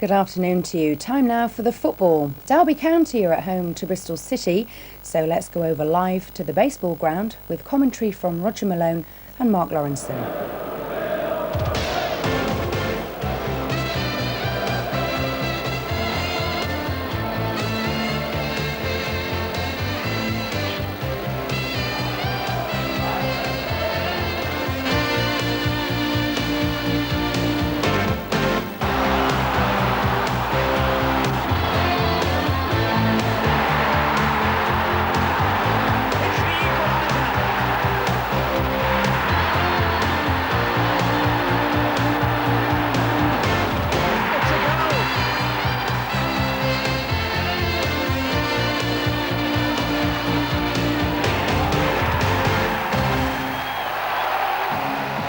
Good afternoon to you. Time now for the football. Derby County are at home to Bristol City, so let's go over live to the baseball ground with commentary from Roger Malone and Mark Lawrenson.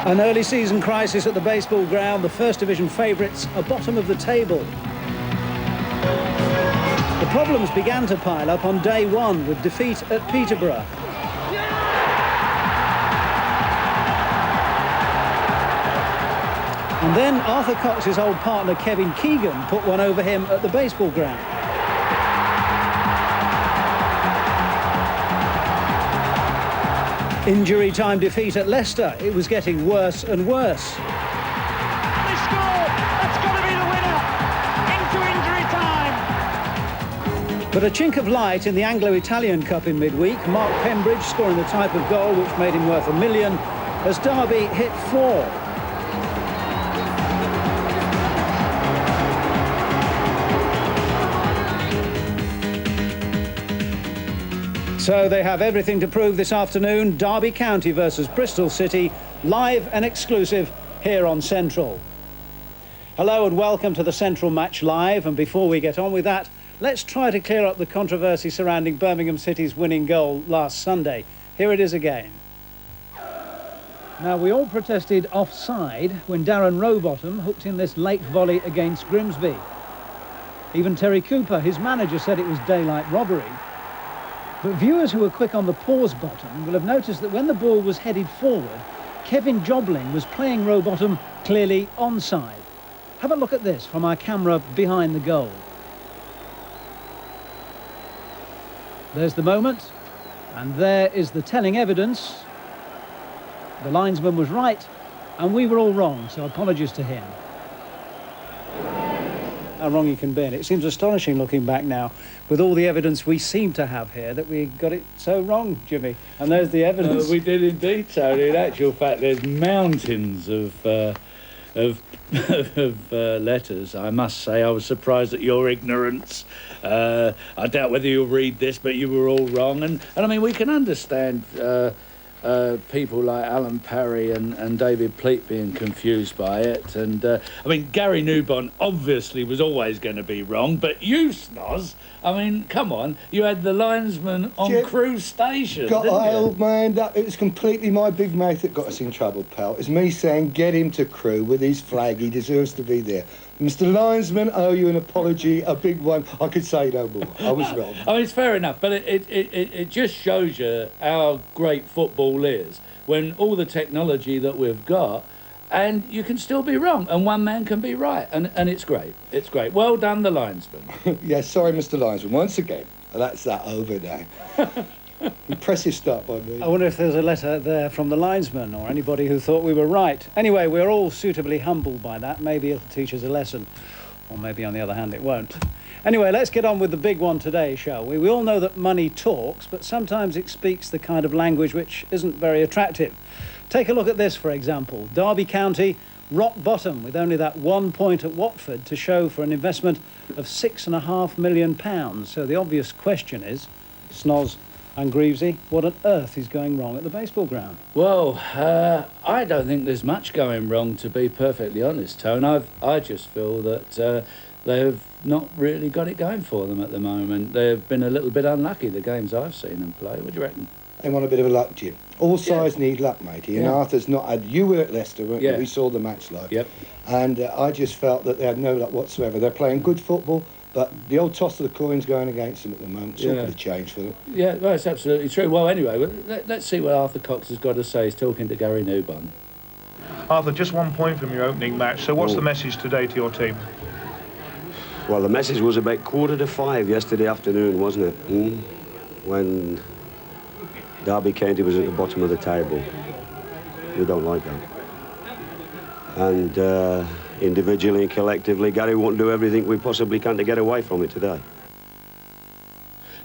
An early season crisis at the baseball ground. The First Division favourites are bottom of the table. The problems began to pile up on day one with defeat at Peterborough. And then Arthur Cox's old partner Kevin Keegan put one over him at the baseball ground. Injury time defeat at Leicester. It was getting worse and worse. They score! That's got to be the winner! Into injury time! But a chink of light in the Anglo-Italian Cup in midweek. Mark Pembridge scoring the type of goal which made him worth $1 million as Derby hit 4. So they have everything to prove this afternoon. Derby County versus Bristol City, live and exclusive here on Central. Hello and welcome to the Central Match Live. And before we get on with that, let's try to clear up the controversy surrounding Birmingham City's winning goal last Sunday. Here it is again. Now, we all protested offside when Darren Rowbottom hooked in this late volley against Grimsby. Even Terry Cooper, his manager, said it was daylight robbery. But viewers who were quick on the pause button will have noticed that when the ball was headed forward, Kevin Jobling was playing Rowbottom clearly onside. Have a look at this from our camera behind the goal. There's the moment, and there is the telling evidence. The linesman was right, and we were all wrong, so apologies to him. How wrong you can be. And it seems astonishing looking back now with all the evidence we seem to have here that we got it so wrong, Jimmy. And there's the evidence. We did indeed, Tony. In actual fact, there's mountains of letters. I must say I was surprised at your ignorance. I doubt whether you'll read this, but you were all wrong. And I mean, we can understand people like Alan Parry and David Pleat being confused by it. And, I mean, Gary Newbon obviously was always going to be wrong, but you, Snoz, I mean, come on, you had the linesman on Jim, Crewe Station, got didn't I you? held my hand up. It was completely my big mate that got us in trouble, pal. It's me saying, get him to Crewe with his flag. He deserves to be there. Mr. Linesman, I owe you an apology, a big one. I could say no more. I was wrong. I mean, it's fair enough, but it just shows you how great football is when all the technology that we've got, and you can still be wrong, and one man can be right, and it's great. It's great. Well done, the linesman. Yeah, sorry, Mr. Linesman. Once again, that's that over now. Impressive start by me. I wonder if there's a letter there from the linesman or anybody who thought we were right. Anyway, we're all suitably humbled by that. Maybe it'll teach us a lesson. Or maybe, on the other hand, it won't. Anyway, let's get on with the big one today, shall we? We all know that money talks, but sometimes it speaks the kind of language which isn't very attractive. Take a look at this, for example. Derby County, rock bottom, with only that 1 point at Watford to show for an investment of £6.5 million. So the obvious question is, Snoz and Greavesy, what on earth is going wrong at the baseball ground? Well, I don't think there's much going wrong, to be perfectly honest, Tone. I just feel that they've not really got it going for them at the moment. They've been a little bit unlucky, the games I've seen them play. What do you reckon? They want a bit of a luck, Jim. All sides need luck, matey. And Arthur's not had... You were at Leicester, weren't you? We saw the match live. Yep. And I just felt that they had no luck whatsoever. They're playing good football, but the old toss of the coin's going against them at the moment. It's all going to change for them. Yeah, well, that's absolutely true. Well, anyway, let's see what Arthur Cox has got to say. He's talking to Gary Newbon. Arthur, just 1 point from your opening match. So what's the message today to your team? Well, the message was about 4:45 yesterday afternoon, wasn't it? When Derby County was at the bottom of the table. We don't like that. And individually and collectively, Gary won't do everything we possibly can to get away from it today.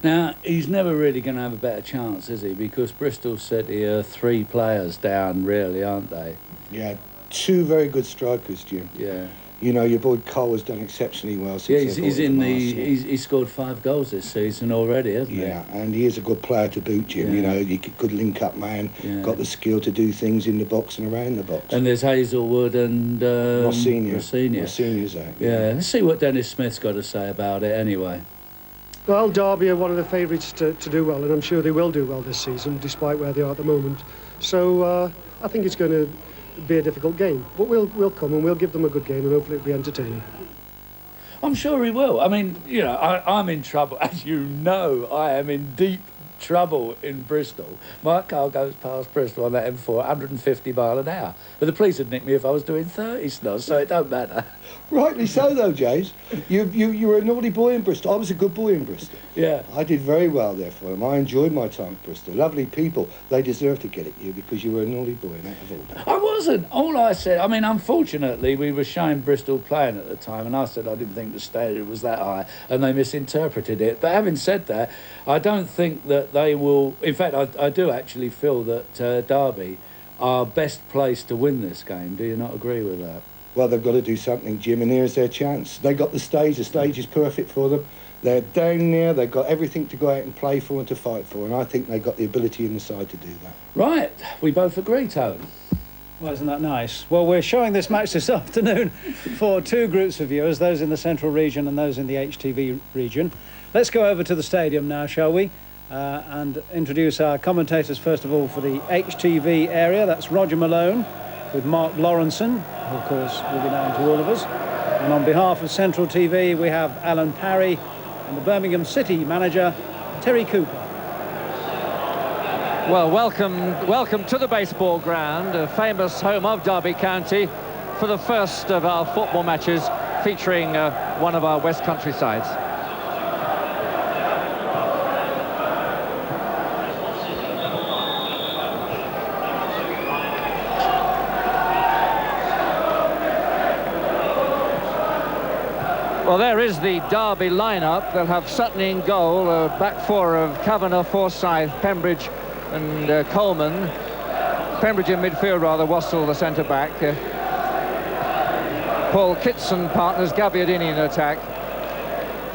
Now, he's never really going to have a better chance, is he? Because Bristol City are 3 players down, really, aren't they? Yeah, 2 very good strikers, Jim. Yeah. You know, your boy Cole has done exceptionally well since Yeah, he's scored 5 goals this season already, hasn't he? Yeah, and he is a good player to boot, Jim. Yeah. You know, good link-up man, Yeah. got the skill to do things in the box and around the box. And there's Hazelwood and Rossinia's out. Yeah, let's see what Dennis Smith's got to say about it anyway. Well, Derby are one of the favourites to do well, and I'm sure they will do well this season, despite where they are at the moment. So I think it's going to be a difficult game, but we'll come and we'll give them a good game, and hopefully it'll be entertaining. I'm sure he will. I mean, you know, I'm in trouble. As you know, I am in deep trouble in Bristol. My car goes past Bristol on that M4 150 mile an hour. But the police would nick me if I was doing 30 knots, so it don't matter. Rightly so, though, James. You were a naughty boy in Bristol. I was a good boy in Bristol. Yeah. I did very well there for them. I enjoyed my time at Bristol. Lovely people. They deserve to get at you because you were a naughty boy, and that was all that. I wasn't. All I said, I mean, unfortunately, we were showing Bristol playing at the time, and I said I didn't think the standard was that high, and they misinterpreted it. But having said that, I don't think that they will... In fact, I do actually feel that Derby are best placed to win this game. Do you not agree with that? Well, they've got to do something, Jim, and here's their chance. They got the stage is perfect for them. They're down there, they've got everything to go out and play for and to fight for, and I think they've got the ability in the side to do that. Right, we both agree, Tone. Well, isn't that nice? Well, we're showing this match this afternoon for 2 groups of viewers, those in the central region and those in the HTV region. Let's go over to the stadium now, shall we? And introduce our commentators, first of all, for the HTV area. That's Roger Malone with Mark Lawrenson, who, of course, will be known to all of us. And on behalf of Central TV, we have Alan Parry and the Birmingham City manager, Terry Cooper. Well, welcome to the baseball ground, a famous home of Derby County, for the first of our football matches featuring one of our West Country sides. Well, there is the Derby lineup. They'll have Sutton in goal, a back 4 of Kavanagh, Forsyth, Pembridge and Coleman. Pembridge in midfield, rather, Wassell the centre-back. Paul Kitson partners, Gabbiadini in attack.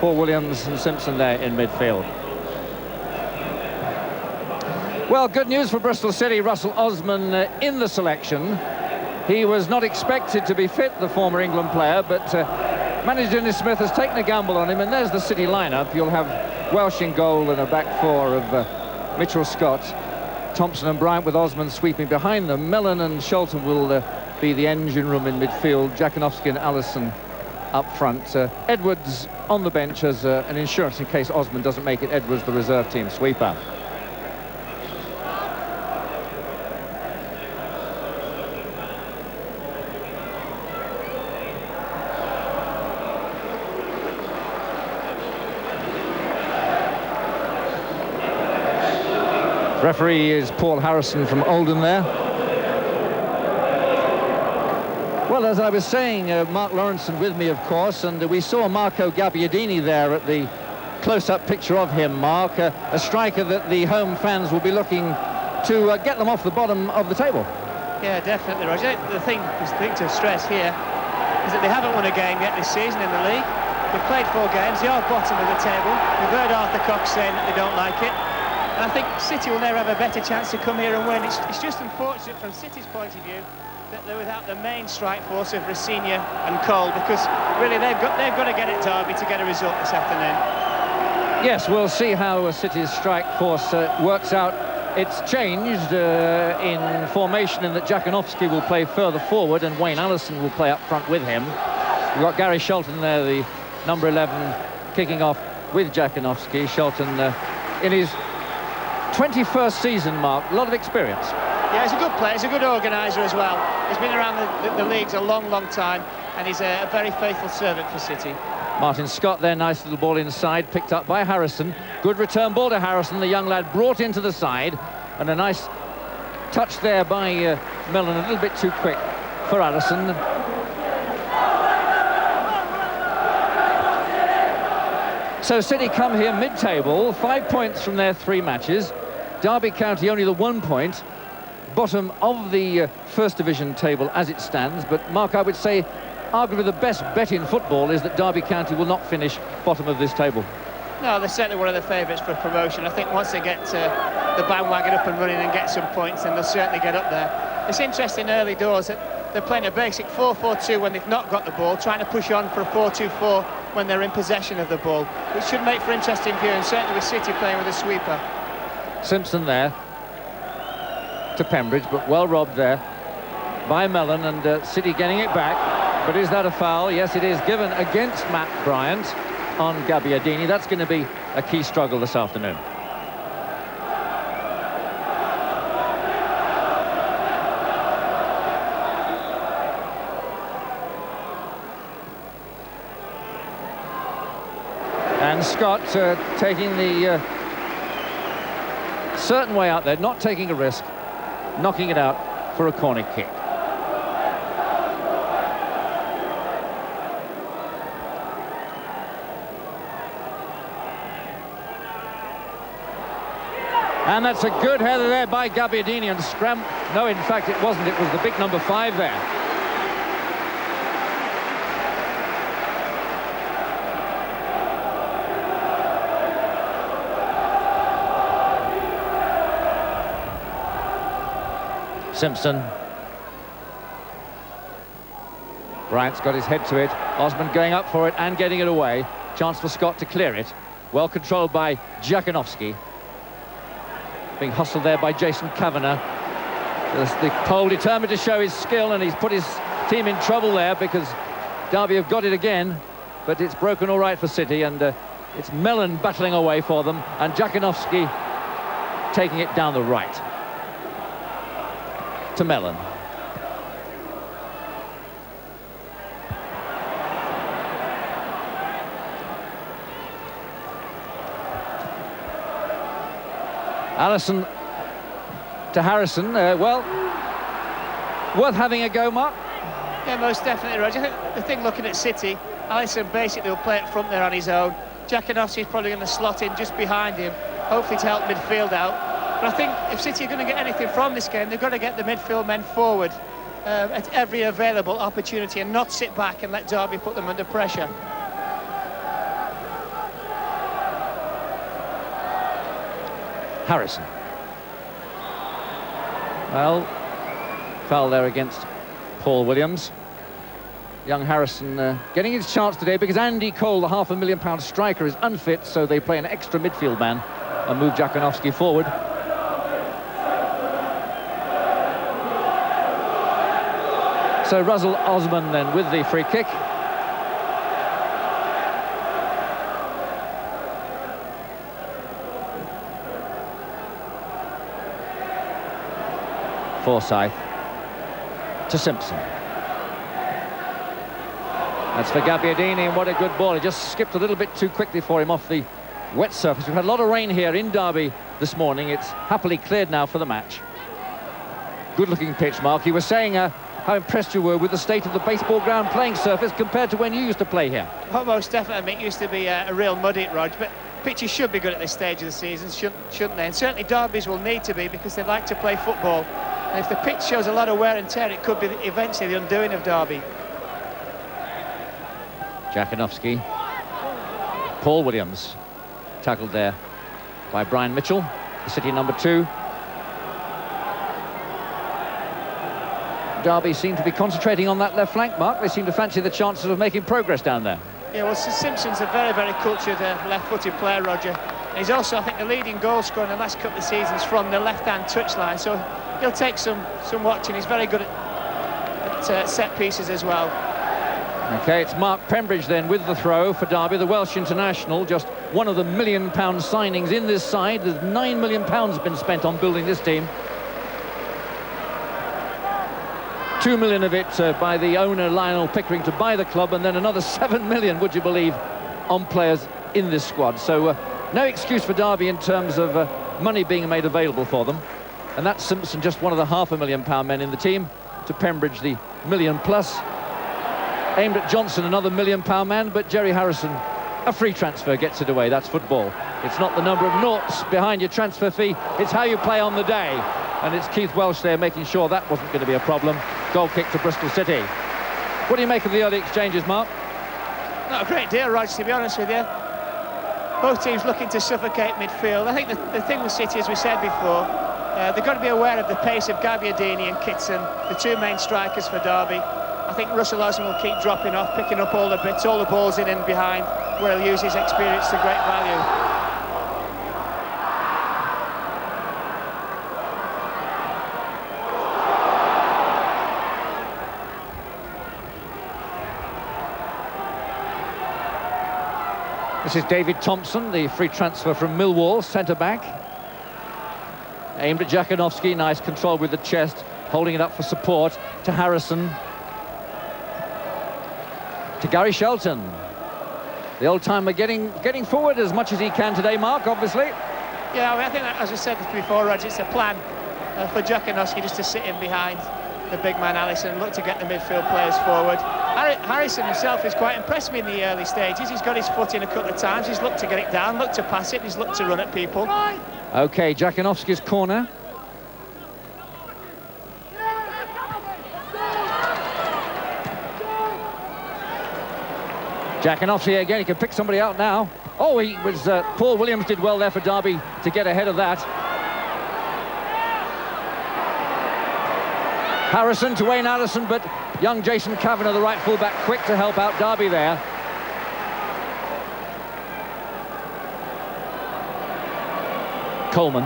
Paul Williams and Simpson there in midfield. Well, good news for Bristol City. Russell Osman in the selection. He was not expected to be fit, the former England player, but manager Dennis Smith has taken a gamble on him, and there's the City lineup. You'll have Welsh in goal and a back 4 of Mitchell Scott, Thompson and Bryant, with Osman sweeping behind them. Mellon and Shelton will be the engine room in midfield. Jakanowski and Allison up front. Edwards on the bench as an insurance in case Osman doesn't make it. Edwards, the reserve team sweeper. Referee is Paul Harrison from Oldham there. Well, as I was saying, Mark Lawrenson with me, of course, and we saw Marco Gabbiadini there at the close-up picture of him, Mark, a striker that the home fans will be looking to get them off the bottom of the table. Yeah, definitely, Roger. The thing to stress here is that they haven't won a game yet this season in the league. They've played 4 games, they are bottom of the table. We've heard Arthur Cox saying that they don't like it. And I think City will never have a better chance to come here and win. It's just unfortunate from City's point of view that they're without the main strike force of Rossinia and Cole, because really they've got to get it Derby to get a result this afternoon. Yes, we'll see how City's strike force works out. It's changed in formation in that Jakanowski will play further forward and Wayne Allison will play up front with him. We've got Gary Shelton there, the number 11, kicking off with Jakanowski. Shelton in his 21st season, Mark, a lot of experience. Yeah, he's a good player, he's a good organiser as well. He's been around the leagues a long time, and he's a very faithful servant for City. Martin Scott there, nice little ball inside, picked up by Harrison. Good return ball to Harrison, the young lad brought into the side, and a nice touch there by Mellon, a little bit too quick for Allison. So City come here mid-table, 5 points from their 3 matches. Derby County only the 1 point, bottom of the First Division table as it stands. But Mark, I would say arguably the best bet in football is that Derby County will not finish bottom of this table. No, they're certainly one of the favourites for promotion. I think once they get the bandwagon up and running and get some points, then they'll certainly get up there. It's interesting early doors that they're playing a basic 4-4-2 when they've not got the ball, trying to push on for a 4-2-4 when they're in possession of the ball, which should make for interesting viewing, certainly with City playing with a sweeper. Simpson there to Pembridge, but well robbed there by Mellon, and City getting it back. But is that a foul? Yes, it is, given against Matt Bryant on Gabbiadini. That's going to be a key struggle this afternoon. And Scott taking the certain way out there, not taking a risk, knocking it out for a corner kick. And that's a good header there by Gabbiadini, and no, in fact it wasn't, it was the big number 5 there. Simpson. Bryant's got his head to it. Osman going up for it and getting it away. Chance for Scott to clear it. Well controlled by Jakanowski. Being hustled there by Jason Kavanagh. The Pole determined to show his skill, and he's put his team in trouble there because Derby have got it again, but it's broken all right for City, and it's Mellon battling away for them, and Jakanowski taking it down the right to Mellon. Allison to Harrison. Well, worth having a go, Mark. Yeah, most definitely, Roger. I think the thing looking at City, Allison basically will play it front there on his own. Jakanowski's probably going to slot in just behind him, hopefully to help midfield out. But I think if City are going to get anything from this game, they've got to get the midfield men forward at every available opportunity and not sit back and let Derby put them under pressure. Harrison. Well, foul there against Paul Williams. Young Harrison getting his chance today because Andy Cole, the £500,000 striker, is unfit, so they play an extra midfield man and move Jakanowski forward. So Russell Osman then with the free kick. Forsyth to Simpson. That's for Gabbiadini, and what a good ball. It just skipped a little bit too quickly for him off the wet surface. We've had a lot of rain here in Derby this morning. It's happily cleared now for the match. Good looking pitch, Mark. You were saying how impressed you were with the state of the baseball ground playing surface compared to when you used to play here. Oh, most definitely. It used to be a real muddy, Rog, but pitches should be good at this stage of the season, shouldn't they? And certainly Derby's will need to be, because they like to play football. And if the pitch shows a lot of wear and tear, it could be eventually the undoing of Derby. Jakanowski. Paul Williams tackled there by Brian Mitchell, the City number 2. Derby seem to be concentrating on that left flank, Mark. They seem to fancy the chances of making progress down there. Yeah, well, Simpson's a very, very cultured left-footed player, Roger. And he's also, I think, the leading goal scorer in the last couple of seasons from the left-hand touchline. So he'll take some watching. He's very good at set pieces as well. OK, it's Mark Pembridge then with the throw for Derby, the Welsh international, just one of the £1 million signings in this side. There's £9 million been spent on building this team. 2 million of it by the owner Lionel Pickering to buy the club, and then another 7 million, would you believe, on players in this squad. So no excuse for Derby in terms of money being made available for them. And that's Simpson, just one of the £500,000 men in the team, to Pembridge, the £1 million plus. Aimed at Johnson, another £1 million man, but Jerry Harrison, a free transfer, gets it away. That's football. It's not the number of noughts behind your transfer fee, it's how you play on the day. And it's Keith Welsh there making sure that wasn't going to be a problem. Goal kick to Bristol City. What do you make of the early exchanges, Mark? Not a great deal, Rog, to be honest with you. Both teams looking to suffocate midfield. I think the thing with City, as we said before, they've got to be aware of the pace of Gabbiadini and Kitson, the two main strikers for Derby. I think Russell Osman will keep dropping off, picking up all the bits, all the balls in and behind, where he'll use his experience to great value. This is David Thompson, the free transfer from Millwall, centre-back. Aimed at Jakanowski, nice control with the chest, holding it up for support to Harrison. To Gary Shelton. The old-timer getting forward as much as he can today, Mark, obviously. Yeah, I think, as I said before, Rog, it's a plan for Jakanowski just to sit in behind the big man Allison and look to get the midfield players forward. Harrison himself has quite impressed me in the early stages. He's got his foot in a couple of times, he's looked to get it down, looked to pass it, he's looked to run at people. OK, Jakanowski's corner. Jakanowski again, he can pick somebody out now. Oh, he was Paul Williams did well there for Derby to get ahead of that. Harrison to Wayne Allison, but young Jason Kavanagh, the right fullback, quick to help out Derby there. Coleman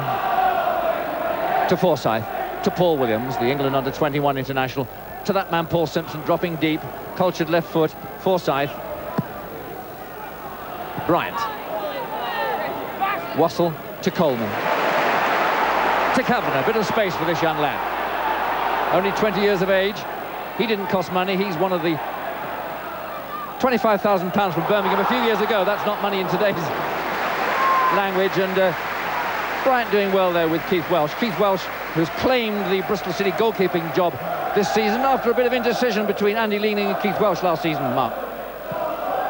to Forsyth, to Paul Williams, the England under-21 international, to that man Paul Simpson, dropping deep, cultured left foot, Forsyth. Bryant. Wassell to Coleman. To Kavanagh, a bit of space for this young lad. Only 20 years of age. He didn't cost money. He's one of the £25,000 from Birmingham a few years ago. That's not money in today's language. And Bryant doing well there with Keith Welsh. Keith Welsh, who's claimed the Bristol City goalkeeping job this season after a bit of indecision between Andy Leaning and Keith Welsh last season, Mark.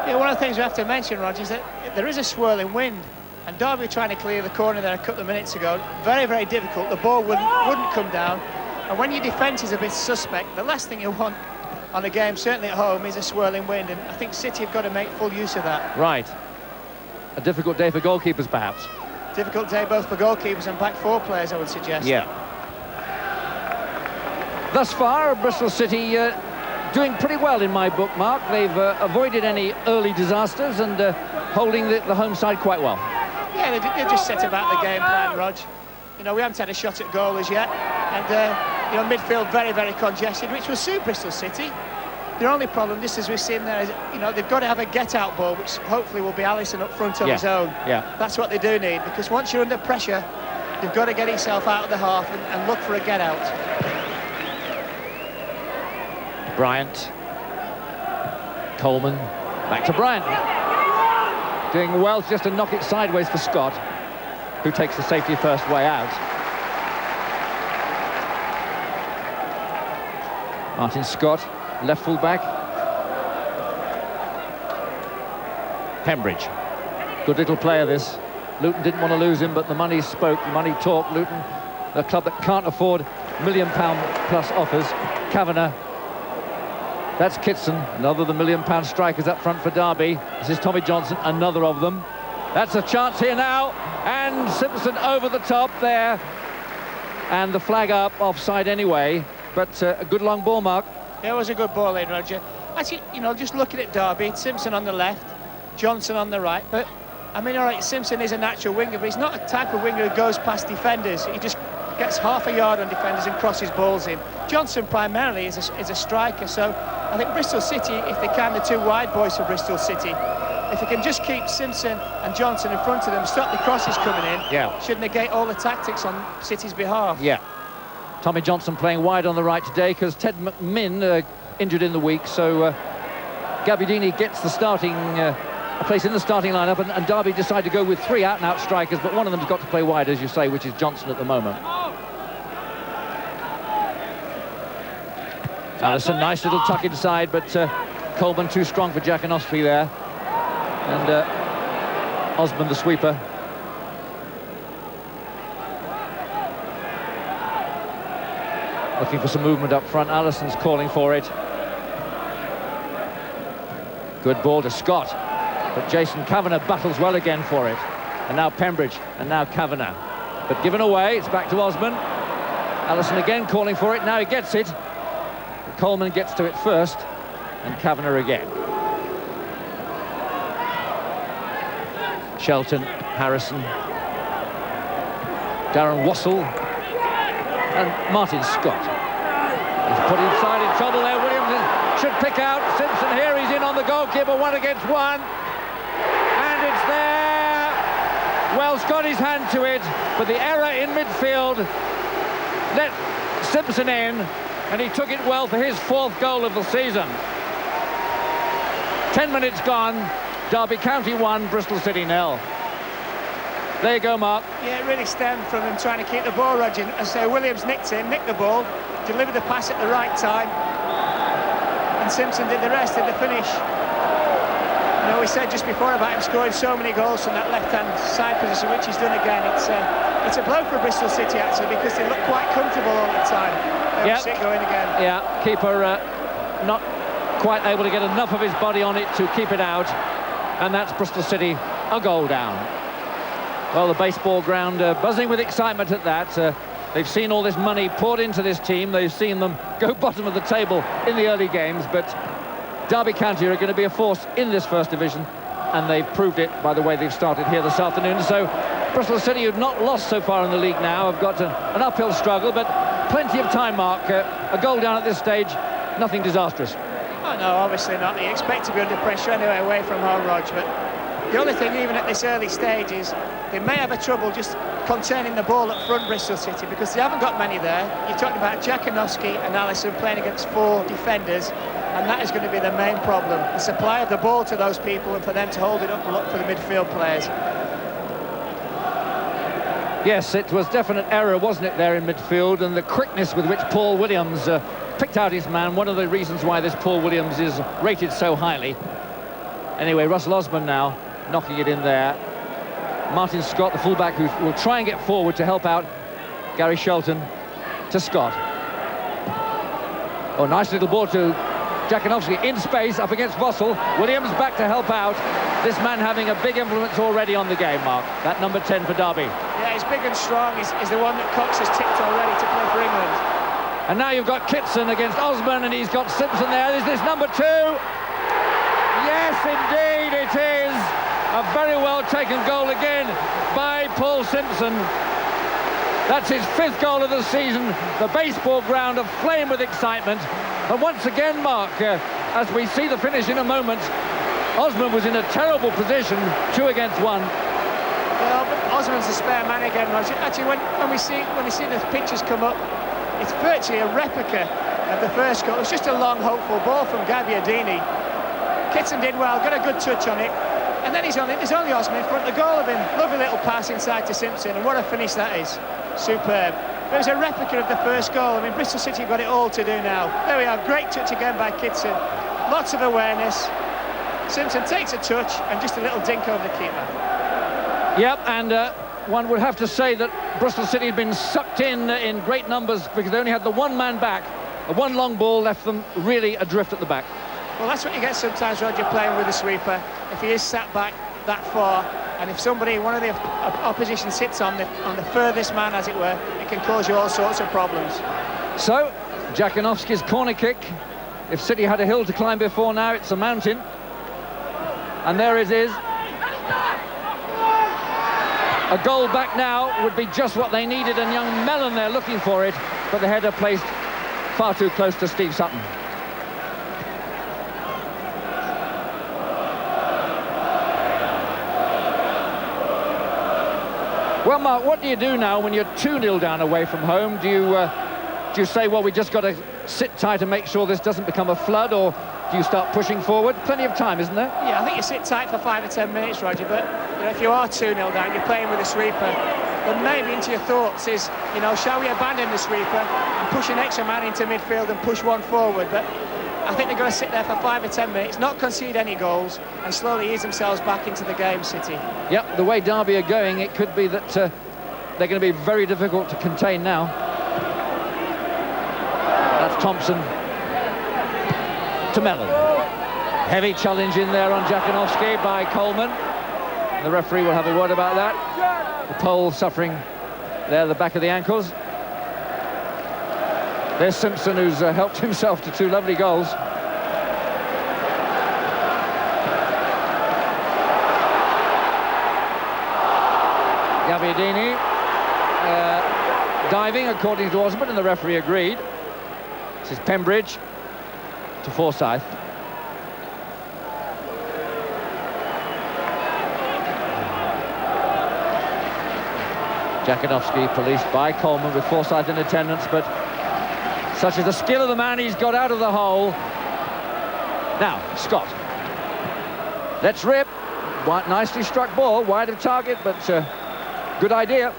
Yeah, one of the things we have to mention, Roger, is that there is a swirling wind. And Derby were trying to clear the corner there a couple of minutes ago. Very, very difficult. The ball wouldn't come down. And when your defence is a bit suspect, the last thing you want on a game, certainly at home, is a swirling wind. And I think City have got to make full use of that. Right. A difficult day for goalkeepers, perhaps. Difficult day both for goalkeepers and back four players, I would suggest. Yeah. Thus far, Bristol City doing pretty well in my book, Mark. They've avoided any early disasters and holding the home side quite well. Yeah, they just set about the game plan, Rog. You know, we haven't had a shot at goal as yet. And, you know, midfield very, very congested, which will suit Bristol City. The only problem, just as we've seen there, is, you know, they've got to have a get-out ball, which hopefully will be Allison up front on his own. Yeah. That's what they do need, because once you're under pressure, you've got to get yourself out of the half and look for a get-out. Bryant. Coleman. Back to Bryant. Doing well just to knock it sideways for Scott, who takes the safety first way out. Martin Scott, left full back. Pembridge. Good little player, this. Luton didn't want to lose him, but the money spoke, the money talked. Luton, the club that can't afford £1 million plus offers. Kavanagh. That's Kitson, another of the £1 million strikers up front for Derby. This is Tommy Johnson, another of them. That's a chance here now, and Simpson over the top there. And the flag up, offside anyway, but a good long ball, Mark. Yeah, it was a good ball in, Roger. Actually, you know, just looking at Derby, it's Simpson on the left, Johnson on the right, but, I mean, all right, Simpson is a natural winger, but he's not a type of winger who goes past defenders. He just gets half a yard on defenders and crosses balls in. Johnson primarily is a striker, so I think Bristol City, if they can, the two wide boys for Bristol City, if they can just keep Simpson and Johnson in front of them, stop the crosses coming in, should negate all the tactics on City's behalf. Yeah. Tommy Johnson playing wide on the right today because Ted McMinn injured in the week, so Gabbiadini gets the starting a place in the starting lineup, and Derby decide to go with 3 out-and-out strikers, but one of them's got to play wide, as you say, which is Johnson at the moment. Allison, nice little tuck inside, but Coleman too strong for Jakanowski there. And Osman, the sweeper. Looking for some movement up front. Allison's calling for it. Good ball to Scott, but Jason Kavanagh battles well again for it. And now Pembridge, and now Kavanagh. But given away, it's back to Osman. Allison again calling for it. Now he gets it. But Coleman gets to it first, and Kavanagh again. Shelton, Harrison, Darren Wassell, and Martin Scott. He's put inside in trouble there. Williams should pick out Simpson here. He's in on the goalkeeper, 1 against 1. And it's there. Well, got his hand to it, but the error in midfield let Simpson in, and he took it well for his 4th goal of the season. 10 minutes gone. Derby County 1, Bristol City 0. There you go, Mark. Yeah, it really stemmed from him trying to keep the ball, Roger. As Williams nicked the ball, delivered the pass at the right time, and Simpson did the rest, did the finish. You know, we said just before about him scoring so many goals from that left-hand side position, which he's done again. It's a blow for Bristol City, actually, because they look quite comfortable all the time. Yep. Going again. Yeah, keeper not quite able to get enough of his body on it to keep it out, and that's Bristol City a goal down. Well, the baseball ground buzzing with excitement at that. They've seen all this money poured into this team. They've seen them go bottom of the table in the early games, but Derby County are going to be a force in this first division, and they've proved it by the way they've started here this afternoon. So Bristol City, who've not lost so far in the league now, have got an uphill struggle, but plenty of time, Mark. A goal down at this stage, nothing disastrous. Oh, no, obviously not. You expect to be under pressure anyway away from home, Rog, but the only thing, even at this early stage, is they may have a trouble just containing the ball at front, Bristol City, because they haven't got many there. You're talking about Jakanowski and Allison playing against 4 defenders, and that is going to be the main problem. The supply of the ball to those people, and for them to hold it up and look for the midfield players. Yes, it was definite error, wasn't it, there in midfield, and the quickness with which Paul Williams picked out his man, one of the reasons why this Paul Williams is rated so highly. Anyway, Russell Osman now knocking it in there. Martin Scott, the fullback, who will try and get forward to help out Gary Shelton. To Scott. Oh, nice little ball to Jakanowski in space up against Vossel. Williams back to help out. This man having a big influence already on the game, Mark. That number 10 for Derby. Yeah, he's big and strong. He's the one that Cox has tipped already to play for England. And now you've got Kitson against Osman, and he's got Simpson there. Is this number 2? Yes, indeed it is. A very well taken goal again by Paul Simpson. That's his 5th goal of the season. The baseball ground aflame with excitement. And once again, Mark, as we see the finish in a moment, Osman was in a terrible position, 2 against 1. Well, but Osman's a spare man again, Roger. Actually, when we see the pictures come up, it's virtually a replica of the first goal. It was just a long, hopeful ball from Gabbiadini. Kitson did well, got a good touch on it. And then there's only Osman in front of the goal of him. Lovely little pass inside to Simpson, and what a finish that is. Superb. It was a replica of the first goal. I mean, Bristol City got it all to do now. There we are, great touch again by Kitson. Lots of awareness. Simpson takes a touch, and just a little dink over the keeper. Yep, and one would have to say that Bristol City had been sucked in great numbers because they only had the one man back. The one long ball left them really adrift at the back. Well, that's what you get sometimes, Roger, playing with a sweeper. If he is sat back that far, and if one of the opposition sits on the furthest man, as it were, it can cause you all sorts of problems. So, Jakanowski's corner kick. If City had a hill to climb before, now it's a mountain. And there it is. A goal back now would be just what they needed, and young Mellon there looking for it, but the header placed far too close to Steve Sutton. Well, Mark, what do you do now when you're 2-0 down away from home? Do you Do you say, well, we just got to sit tight and make sure this doesn't become a flood, or do you start pushing forward? Plenty of time, isn't there? Yeah, I think you sit tight for 5 or 10 minutes, Roger, but you know, if you are 2-0 down, you're playing with a sweeper, then maybe into your thoughts is, you know, shall we abandon the sweeper and push an extra man into midfield and push one forward? But I think they're going to sit there for 5 or 10 minutes, not concede any goals, and slowly ease themselves back into the game, City. Yep, the way Derby are going, it could be that they're going to be very difficult to contain now. That's Thompson to Mellon. Heavy challenge in there on Jakanowski by Coleman. The referee will have a word about that. The pole suffering there, the back of the ankles. There's Simpson, who's helped himself to 2 lovely goals. Gabbiadini diving, according to Osborne, and the referee agreed. This is Pembridge to Forsyth. Jakanowski policed by Coleman with Forsyth in attendance, but such is the skill of the man, he's got out of the hole. Now, Scott. Let's rip. Nicely struck ball, wide of target, but good idea.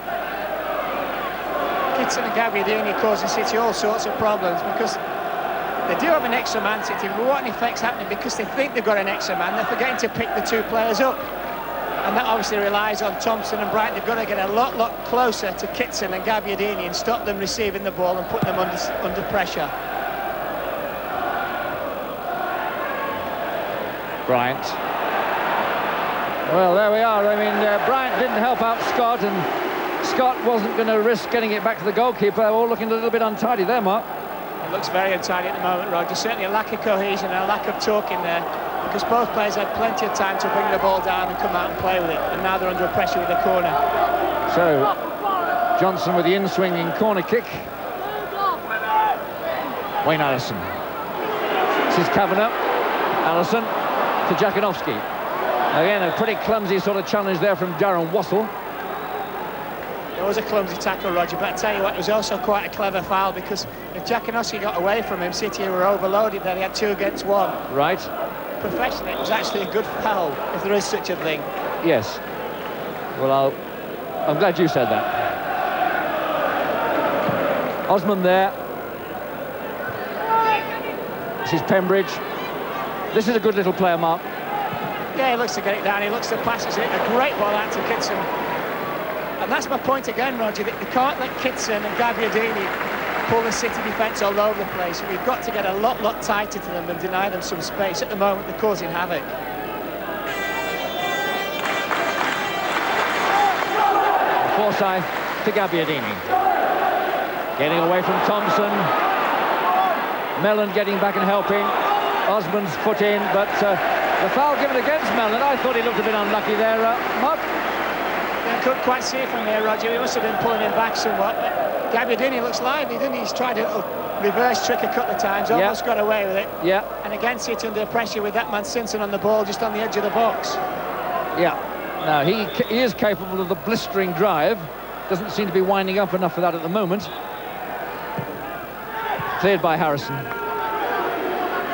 Kitson and Gabbiadini causing City all sorts of problems because they do have an extra man, City, but what in effect's happening because they think they've got an extra man, they're forgetting to pick the 2 players up. And that obviously relies on Thompson and Brighton. They've got to get a lot closer to Kitson and Gabbiadini and stop them receiving the ball and put them under pressure. Bryant. Well, there we are. I mean, Bryant didn't help out Scott, and Scott wasn't going to risk getting it back to the goalkeeper. All looking a little bit untidy there, Mark. It looks very untidy at the moment, Roger. Certainly a lack of cohesion and a lack of talking there, because both players had plenty of time to bring the ball down and come out and play with it, and now they're under pressure with the corner. So, Johnson with the in-swinging corner kick. Wayne Allison. This is Kavanagh. Allison to Jakanowski. Again, a pretty clumsy sort of challenge there from Darren Wassell. It was a clumsy tackle, Roger, but I tell you what, it was also quite a clever foul, because if Jakanowski got away from him, City were overloaded there. They had 2 against 1. Right. Professionally, it was actually a good foul, if there is such a thing. Yes. Well, I'm glad you said that. Osman there. This is Pembridge. This is a good little player, Mark. Yeah, he looks to get it down. He looks to pass it. A great ball out to Kitson. And that's my point again, Roger. They can't let Kitson and Gabbiadini pull the City defence all over the place. We've got to get a lot tighter to them and deny them some space. At the moment, they're causing havoc. Forsyth to Gabbiadini. Getting away from Thompson. Mellon getting back and helping. Osman's foot in, but the foul given against Mellon. I thought he looked a bit unlucky there, Mark. I couldn't quite see it from there, Roger. He must have been pulling him back somewhat. But Gabbiadini looks lively, didn't he? He's tried a little reverse trick a couple of times, almost got away with it. Yeah. And again, City under pressure with that man Simpson on the ball, just on the edge of the box. Yeah. Now, he is capable of the blistering drive. Doesn't seem to be winding up enough for that at the moment. Cleared by Harrison.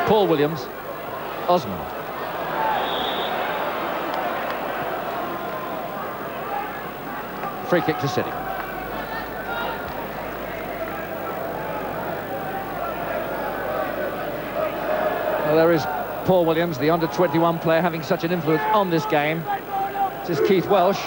Paul Williams. Osman. Free kick to City. Well, there is Paul Williams, the under-21 player, having such an influence on this game. This is Keith Welsh.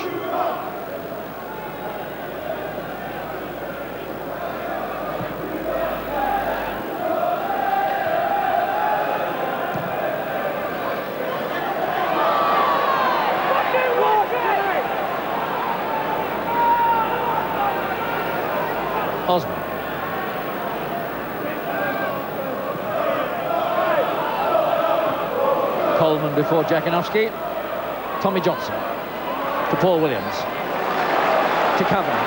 Osman. Coleman before Jakanowski. Tommy Johnson to Paul Williams. To Kavanagh.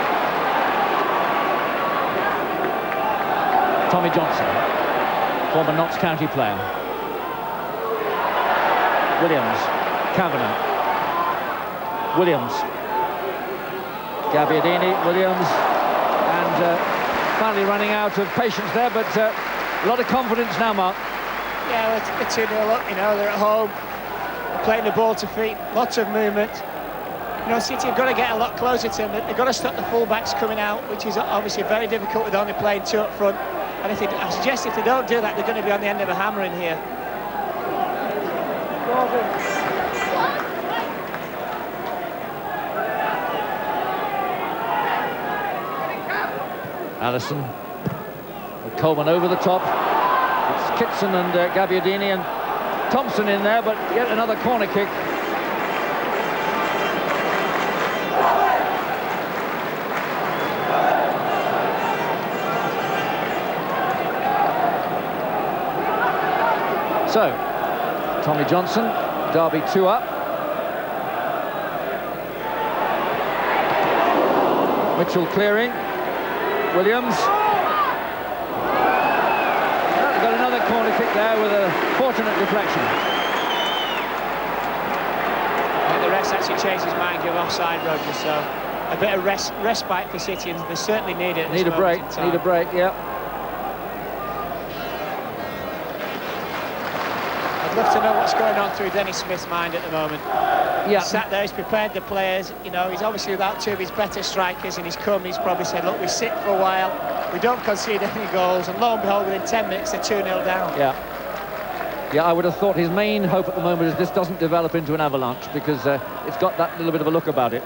Tommy Johnson, former Notts County player. Williams. Kavanagh. Williams. Gabbiadini. Williams. And finally running out of patience there, but a lot of confidence now, Mark. Yeah, they're 2-0 up, you know, they're at home, they're playing the ball to feet, lots of movement. You know, City have got to get a lot closer to them. They've got to stop the full-backs coming out, which is obviously very difficult with only playing 2 up front. And I suggest if they don't do that, they're going to be on the end of a hammer in here. Allison, with Coleman over the top. It's Kitson and Gabbiadini and Thompson in there, but yet another corner kick. So, Tommy Johnson, Derby 2 up. Mitchell clearing. Williams. Got another corner kick there with a fortunate deflection. I think the refs actually changed his mind, give offside, Roger, so a bit of respite for City, and they certainly need it. Need a break, yeah. I'd love to know what's going on through Dennis Smith's mind at the moment. Yeah. He's sat there, he's prepared the players, you know, he's obviously without 2 of his better strikers, and he's probably said, look, we sit for a while, we don't concede any goals, and lo and behold, within 10 minutes, they're 2-0 down. Yeah, I would have thought his main hope at the moment is this doesn't develop into an avalanche, because it's got that little bit of a look about it.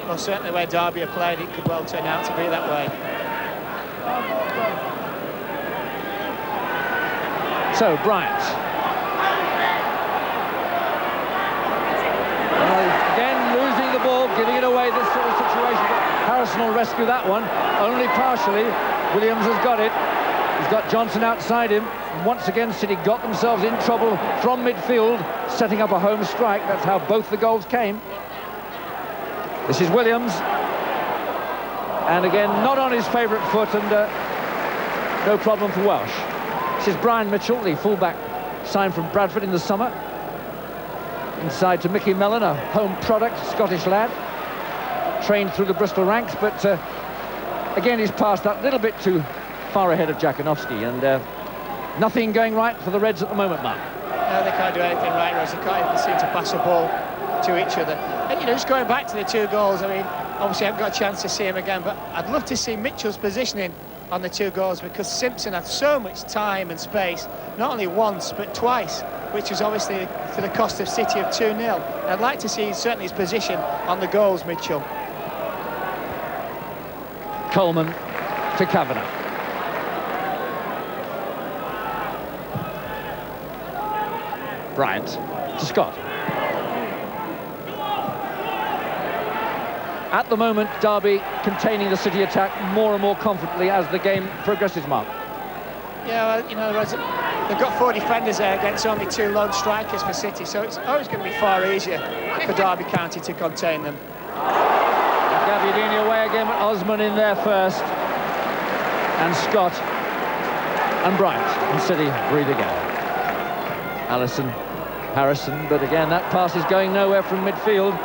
Well, certainly where Derby are playing, it could well turn out to be that way. So, Bryant. Again, losing the ball, giving it away, this sort of situation. But Harrison will rescue that one, only partially. Williams has got it. He's got Johnson outside him. And once again, City got themselves in trouble from midfield, setting up a home strike. That's how both the goals came. This is Williams. And again, not on his favourite foot, and no problem for Welsh. This is Brian Mitchell, the fullback signed from Bradford in the summer. Inside to Mickey Mellon, a home product, Scottish lad. Trained through the Bristol ranks, but again, he's passed that little bit too far ahead of Jakanowski, and nothing going right for the Reds at the moment, Mark. No, they can't do anything right, Rose. They can't even seem to pass a ball to each other. And, you know, just going back to the 2 goals, I mean, obviously I haven't got a chance to see him again, but I'd love to see Mitchell's positioning on the 2 goals, because Simpson had so much time and space, not only once, but twice, which was obviously to the cost of City of 2-0. And I'd like to see certainly his position on the goals, Mitchell. Coleman to Kavanagh. Bryant to Scott. At the moment, Derby containing the City attack more and more confidently as the game progresses, Mark. Yeah, well, you know, they've got 4 defenders there against only 2 lone strikers for City, so it's always going to be far easier for Derby County to contain them. Gabbiadini away again, but Osman in there first. And Scott and Bryant. And City breathe again. Allison, Harrison, but again, that pass is going nowhere from midfield.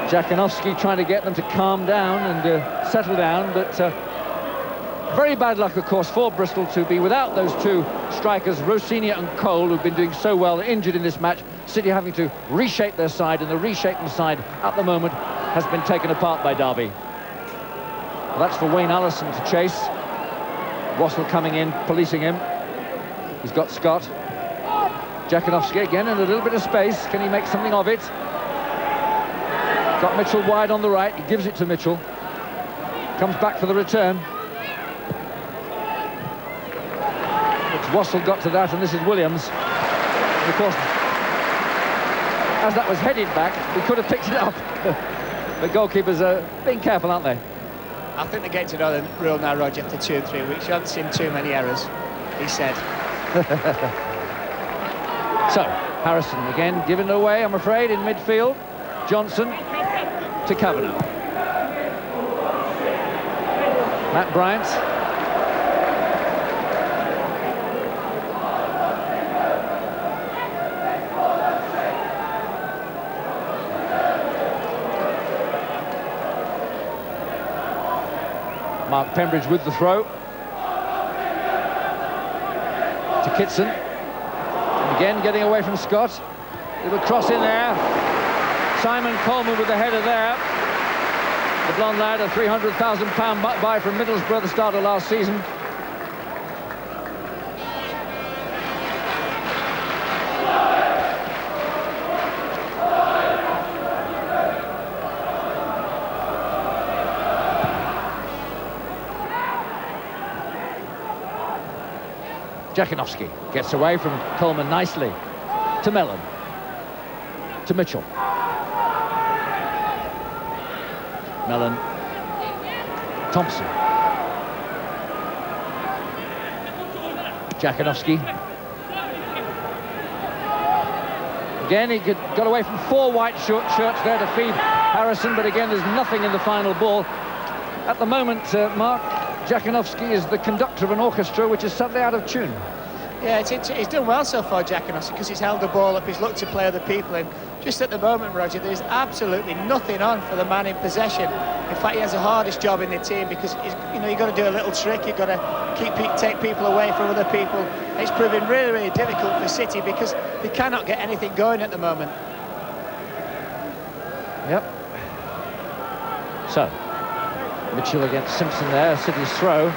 Jakanowski trying to get them to calm down and settle down, but very bad luck, of course, for Bristol to be without those 2 strikers, Rossini and Cole, who've been doing so well, injured in this match. City having to reshape their side, and the reshaped side at the moment has been taken apart by Derby. Well, that's for Wayne Allison to chase. Rossell coming in, policing him. He's got Scott. Jakanowski again in a little bit of space. Can he make something of it? Got Mitchell wide on the right. He gives it to Mitchell. Comes back for the return. It's Wassell got to that, and this is Williams. And of course, as that was headed back, he could have picked it up. The goalkeepers are being careful, aren't they? I think they're getting to know the rule now, Roger, after 2 or 3 weeks. You haven't seen too many errors, he said. So, Harrison again given away, I'm afraid, in midfield. Johnson to Kavanagh. Matt Bryant. Mark Pembridge with the throw. To Kitson. And again, getting away from Scott. Little cross in there. Simon Coleman with the header there. The blonde lad, a £300,000 buy from Middlesbrough at the start of last season. Jakanowski gets away from Coleman nicely. To Mellon. To Mitchell. Mellon. Thompson. Jakanowski. Again, he got away from 4 white shirts there to feed Harrison, but again, there's nothing in the final ball. At the moment, Mark, Jakanowski is the conductor of an orchestra which is suddenly out of tune. Yeah, he's done well so far, Jakanowski, because he's held the ball up, he's looked to play other people in. Just at the moment, Roger, there's absolutely nothing on for the man in possession. In fact, he has the hardest job in the team because you've got to do a little trick, you've got to take people away from other people. It's proving really, really difficult for City because they cannot get anything going at the moment. Yep. So, Mitchell against Simpson there, City's throw.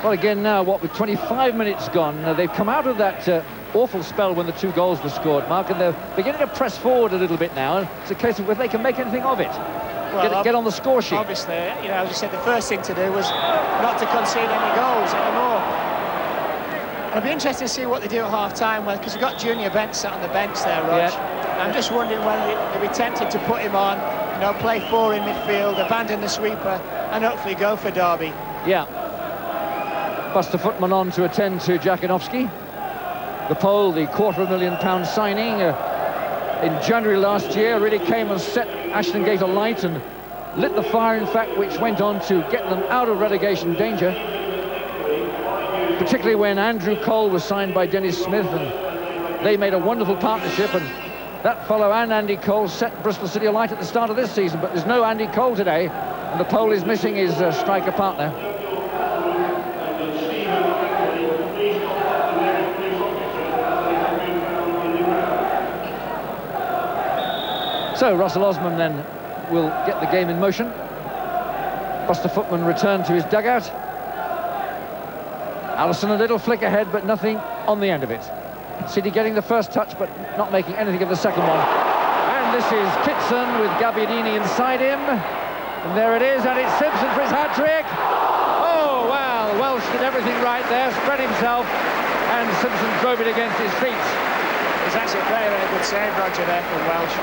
Well, again now, with 25 minutes gone, they've come out of that awful spell when the 2 goals were scored, Mark, and they're beginning to press forward a little bit now. It's a case of whether they can make anything of it. Well, get on the score sheet. Obviously, as you said, the first thing to do was not to concede any goals anymore. It'll be interesting to see what they do at half-time, because you've got Junior Bent sat on the bench there, Rog. Yeah. I'm just wondering whether they'll be tempted to put him on, play 4 in midfield, abandon the sweeper, and hopefully go for Derby. Yeah. Buster Footman on to attend to Jakanowski. The Pole, the £250,000 signing in January last year, really came and set Ashton Gate alight and lit the fire, in fact, which went on to get them out of relegation danger. Particularly when Andrew Cole was signed by Dennis Smith, and they made a wonderful partnership, and that fellow and Andy Cole set Bristol City alight at the start of this season. But there's no Andy Cole today, and the Pole is missing his striker partner. So Russell Osman then will get the game in motion. Buster Footman returned to his dugout. Allison a little flick ahead, but nothing on the end of it. City getting the first touch, but not making anything of the second one. And this is Kitson with Gabbiadini inside him. And there it is, and it's Simpson for his hat-trick. Oh, well, Welsh did everything right there, spread himself, and Simpson drove it against his feet. It's actually a very, very good save, Roger, there from Welsh.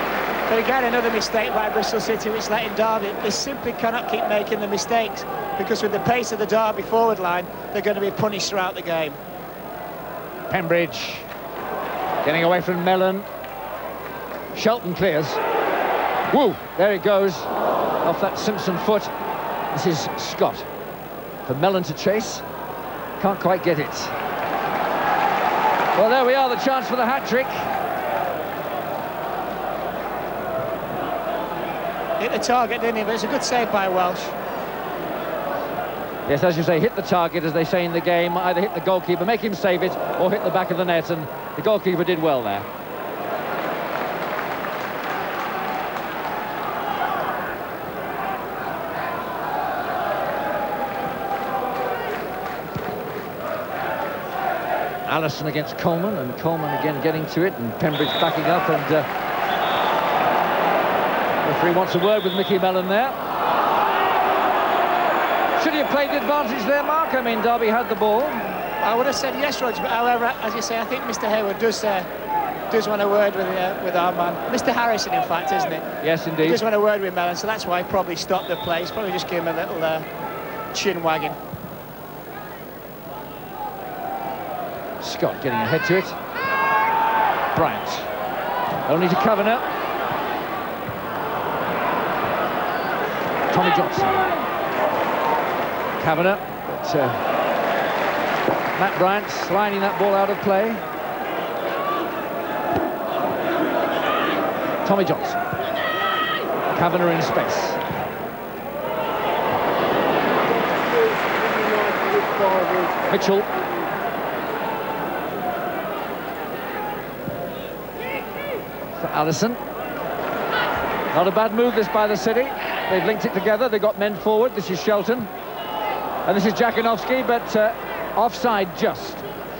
But again, another mistake by Bristol City, which let in Derby. They simply cannot keep making the mistakes, because with the pace of the Derby forward line, they're going to be punished throughout the game. Pembridge getting away from Mellon. Shelton clears. Woo! There it goes, off that Simpson foot. This is Scott. For Mellon to chase. Can't quite get it. Well, there we are, the chance for the hat-trick. Hit the target, didn't he? But it's a good save by Welsh. Yes, as you say, hit the target, as they say in the game. Either hit the goalkeeper, make him save it, or hit the back of the net, and the goalkeeper did well there. Allison against Coleman, and Coleman again getting to it, and Pembridge backing up, and the referee wants a word with Mickey Mellon there. Should he have played the advantage there, Mark? I mean, Derby had the ball. I would have said yes, Roger, but however, as you say, I think Mr. Hayward does want a word with our man. Mr. Harrison, in fact, isn't it? Yes, indeed. He does want a word with Mellon, so that's why he probably stopped the play. He's probably just gave him a little chin wagging. Scott getting ahead to it. Bryant. Only to Kavanagh. Tommy Johnson. Kavanagh, but Matt Bryant sliding that ball out of play. Tommy Johnson. Kavanagh in space. Mitchell. For Allison. Not a bad move this by the City. They've linked it together. They've got men forward. This is Shelton. And this is Jakanowski, but offside just.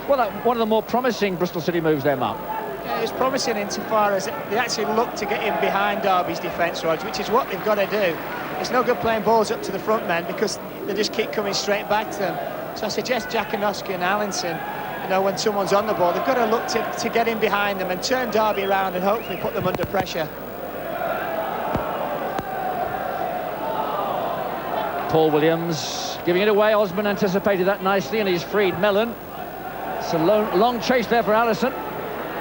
Well, one of the more promising Bristol City moves there, Mark. Yeah, it's promising insofar as they actually look to get in behind Derby's defence, Rog, which is what they've got to do. It's no good playing balls up to the front men because they just keep coming straight back to them. So I suggest Jakanowski and Allinson, you know, when someone's on the ball, they've got to look to get in behind them and turn Derby around and hopefully put them under pressure. Paul Williams giving it away. Osman anticipated that nicely and he's freed Mellon. It's a long chase there for Allison.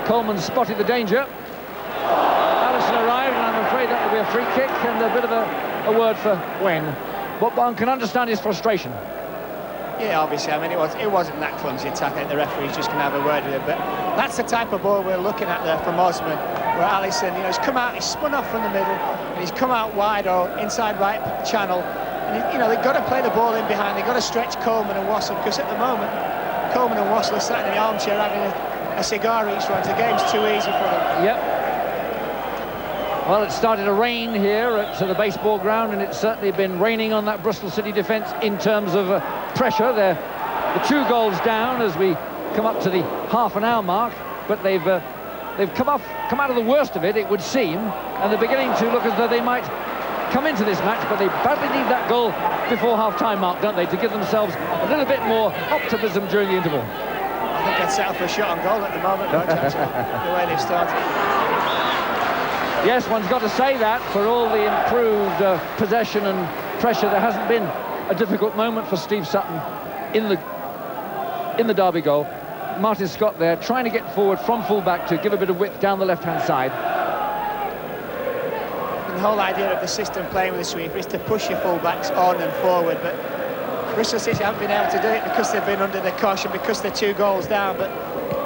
Coleman spotted the danger. Allison arrived and I'm afraid that will be a free kick and a bit of a word for Wen. But one can understand his frustration. Yeah, obviously, I mean, it wasn't that clumsy attack. I think the referee's just going to have a word with it. But that's the type of ball we're looking at there from Osman, where Allison, you know, he's come out, he's spun off from the middle, and he's come out wide or inside right channel. And, you know, they've got to play the ball in behind. They've got to stretch Coleman and Wassell, because at the moment, Coleman and Wassell are sat in the armchair having a cigar each one. The game's too easy for them. Yep. Well, it started to rain here at the baseball ground, and it's certainly been raining on that Bristol City defence in terms of pressure. They're the 2 goals down as we come up to the half-an-hour mark, but they've come out of the worst of it, it would seem, and they're beginning to look as though they might come into this match, but they badly need that goal before half-time, Mark, don't they, to give themselves a little bit more optimism during the interval. I think I'd settle for a shot on goal at the moment, the way they've started. Yes, one's got to say that. For all the improved possession and pressure, there hasn't been a difficult moment for Steve Sutton in the Derby goal. Martin Scott there trying to get forward from full-back to give a bit of width down the left-hand side. And the whole idea of the system playing with the sweeper is to push your full-backs on and forward, but Bristol City haven't been able to do it because they've been under the caution, because they're 2 goals down. But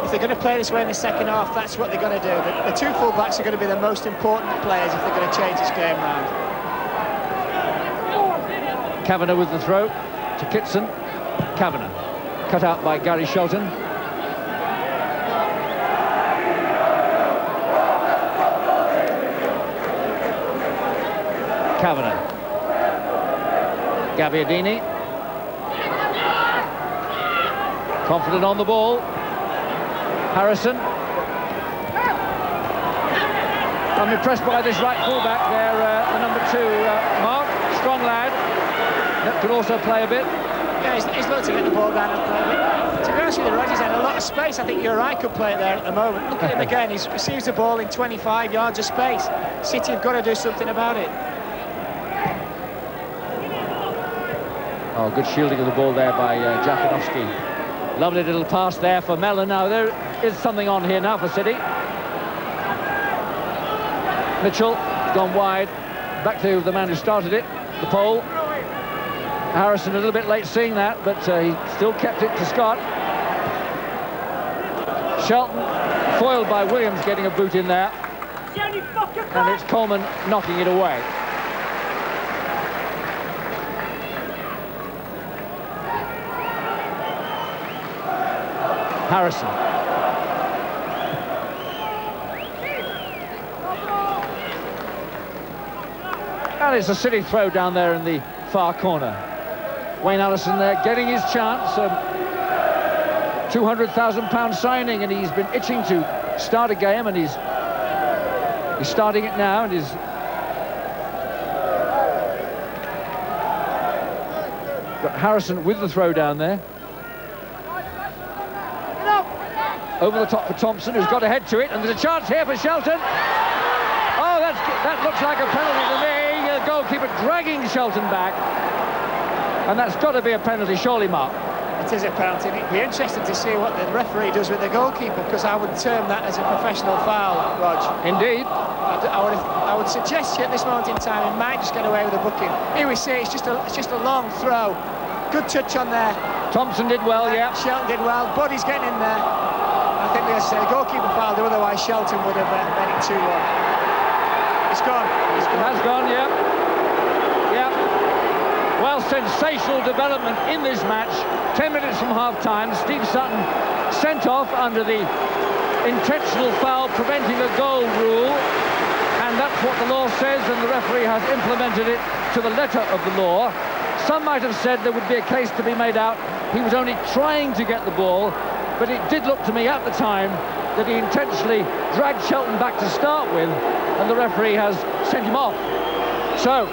if they're going to play this way in the second half, that's what they're going to do. The 2 full-backs are going to be the most important players if they're going to change this game round. Kavanagh with the throw to Kitson. Kavanagh cut out by Gary Shelton. Kavanagh. Gabbiadini. Confident on the ball. Harrison. I'm impressed by this right fullback there, the number 2, Mark. Strong lad. That can also play a bit. Yeah, he's looked to get the ball down and play a bit. To be honest with you, Rogers had a lot of space. I think you're right, could play it there at the moment. Look at him again. He receives the ball in 25 yards of space. City have got to do something about it. Oh, good shielding of the ball there by Jakanowski. Lovely little pass there for Mellon. Now, there is something on here now for City. Mitchell gone wide. Back to the man who started it, the pole. Harrison a little bit late seeing that, but he still kept it to Scott. Shelton foiled by Williams getting a boot in there. And it's Coleman knocking it away. Harrison. And it's a City throw down there in the far corner. Wayne Allison there getting his chance. £200,000 signing, and he's been itching to start a game, and he's starting it now, and he's got Harrison with the throw down there. Over the top for Thompson, who's got to head to it, and there's a chance here for Shelton. Oh, that looks like a penalty to me. The goalkeeper dragging Shelton back, and that's got to be a penalty, surely, Mark. It is a penalty. It'd be interesting to see what the referee does with the goalkeeper, because I would term that as a professional foul, Rog. Indeed. I would suggest at this moment in time he might just get away with a booking. Here we see it's just a long throw. Good touch on there. Thompson did well, yeah. Shelton did well. Body's getting in there. I think, as I say, the goalkeeper fouled, otherwise Shelton would have made it 2-1. It's gone. It's It gone. has gone, yeah. Yeah. Well, sensational development in this match. 10 minutes from half-time. Steve Sutton sent off under the intentional foul preventing a goal rule. And that's what the law says, and the referee has implemented it to the letter of the law. Some might have said there would be a case to be made out. He was only trying to get the ball, but it did look to me at the time that he intentionally dragged Shelton back to start with, and the referee has sent him off. So,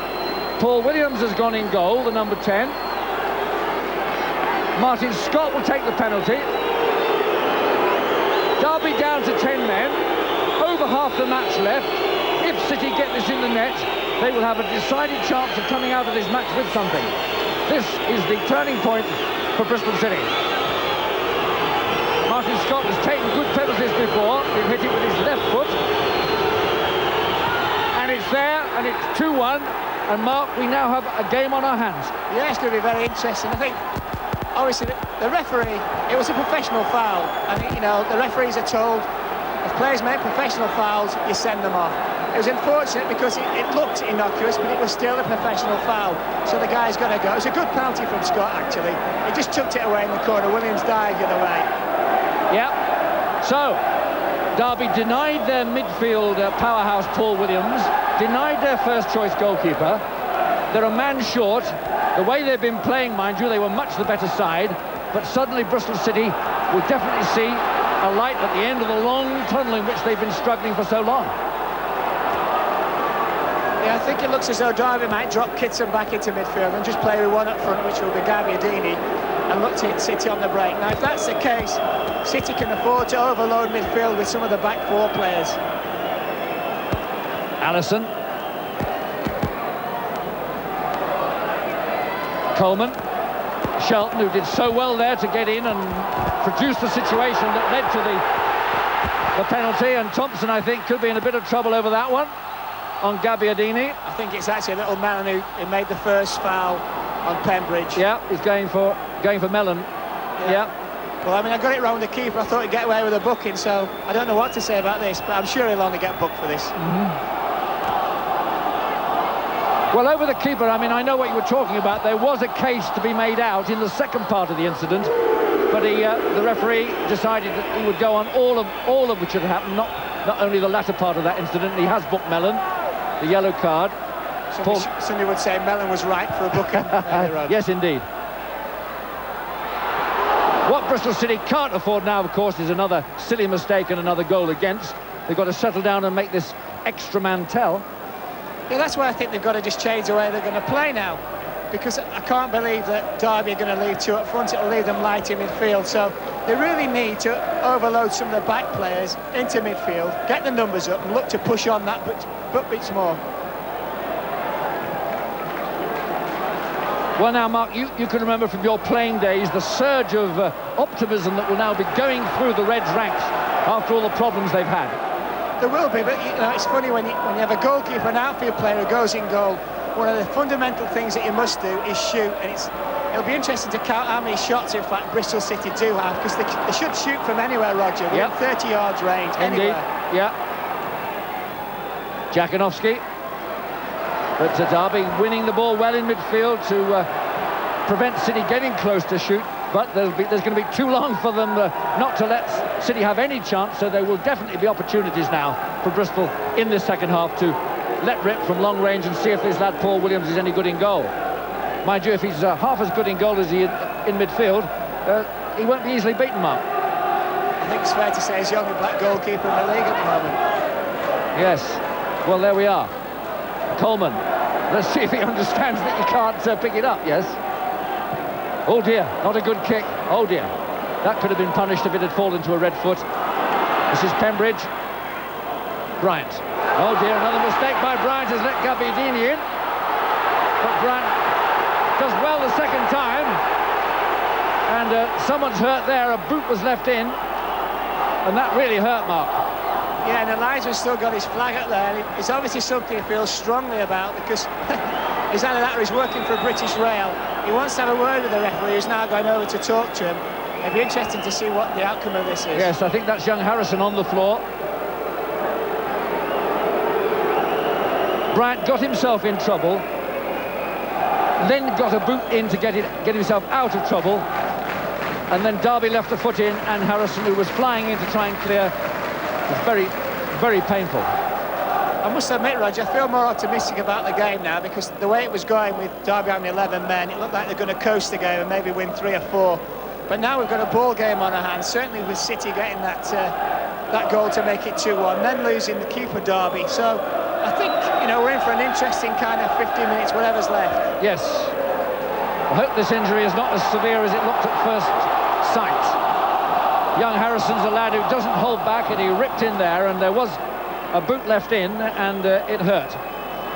Paul Williams has gone in goal, the number 10. Martin Scott will take the penalty. Derby down to 10 men. Over half the match left. If City get this in the net, they will have a decided chance of coming out of this match with something. This is the turning point for Bristol City. Martin Scott has taken good penalties before. He hit it with his left foot. And it's there, and it's 2-1. And Mark, we now have a game on our hands. Yeah, it's going to be very interesting. I think, obviously, the referee, it was a professional foul. And, you know, the referees are told, if players make professional fouls, you send them off. It was unfortunate because it looked innocuous, but it was still a professional foul. So the guy's got to go. It was a good penalty from Scott, actually. He just tucked it away in the corner. Williams dived the other way. Yeah. So, Derby denied their midfield powerhouse Paul Williams, denied their first-choice goalkeeper. They're a man short. The way they've been playing, mind you, they were much the better side. But suddenly Bristol City will definitely see a light at the end of the long tunnel in which they've been struggling for so long. Yeah, I think it looks as though Derby might drop Kitson back into midfield and just play with one up front, which will be Gabbiadini, and look to hit City on the break. Now, if that's the case, City can afford to overload midfield with some of the back four players. Allison. Coleman. Shelton, who did so well there to get in and produce the situation that led to the penalty, and Thompson, I think, could be in a bit of trouble over that one on Gabbiadini. I think it's actually little Mellon who made the first foul on Pembridge. Yeah, he's going for Mellon. Yeah. Well, I mean, I got it wrong with the keeper. I thought he'd get away with a booking, so I don't know what to say about this, but I'm sure he'll only get booked for this. Well, over the keeper, I mean, I know what you were talking about. There was a case to be made out in the second part of the incident, but the referee decided that he would go on all of which had happened, not only the latter part of that incident. He has booked Mellon, the yellow card. Somebody would say Mellon was right for a booking. Yes, indeed. What Bristol City can't afford now, of course, is another silly mistake and another goal against. They've got to settle down and make this extra man tell. Yeah, that's why I think they've got to just change the way they're going to play now, because I can't believe that Derby are going to leave two up front. It'll leave them light in midfield, so they really need to overload some of the back players into midfield, get the numbers up and look to push on that but bits more. Well, now, Mark, you can remember from your playing days the surge of optimism that will now be going through the Reds' ranks after all the problems they've had. There will be, but you know, it's funny when you have a goalkeeper, an outfield player who goes in goal. One of the fundamental things that you must do is shoot, and it'll be interesting to count how many shots, in fact, Bristol City do have, because they should shoot from anywhere, Roger. Within 30 yards range, Indeed. anywhere. Yeah. Jakanowski. But Derby winning the ball well in midfield to prevent City getting close to shoot. But there's going to be too long for them not to let City have any chance, so there will definitely be opportunities now for Bristol in this second half to let rip from long range and see if this lad Paul Williams is any good in goal. Mind you, if he's half as good in goal as he is in midfield, he won't be easily beaten, Mark. I think it's fair to say he's the only black goalkeeper in the league at the moment. Yes, well, there we are. Coleman, let's see if he understands that you can't pick it up, yes? Oh dear, not a good kick. Oh dear, that could have been punished if it had fallen to a red foot. This is Pembridge. Bryant. Oh dear, another mistake by Bryant has let Gabbiadini in. But Bryant does well the second time. And someone's hurt there, a boot was left in. And that really hurt, Mark. Yeah, and Elijah's still got his flag up there. It's obviously something he feels strongly about, because he's either that or he's working for British Rail. He wants to have a word with the referee, who's now going over to talk to him. It'll be interesting to see what the outcome of this is. Yes, I think that's young Harrison on the floor. Bryant got himself in trouble, then got a boot in to get himself out of trouble, and then Derby left the foot in, and Harrison, who was flying in to try and clear, was very, very painful. I must admit, Roger, I feel more optimistic about the game now, because the way it was going with Derby having 11 men, it looked like they're going to coast the game and maybe win 3 or 4. But now we've got a ball game on our hands, certainly with City getting that goal to make it 2-1, then losing the key for Derby. So I think, you know, we're in for an interesting kind of 15 minutes, whatever's left. Yes. I hope this injury is not as severe as it looked at first sight. Young Harrison's a lad who doesn't hold back, and he ripped in there, and there was a boot left in, and it hurt.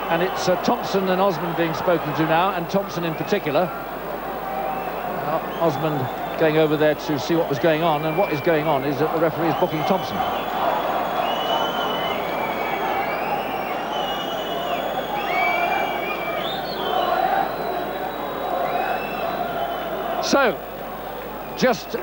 And it's Thompson and Osmond being spoken to now, and Thompson in particular. Osmond going over there to see what was going on, and what is going on is that the referee is booking Thompson. So, just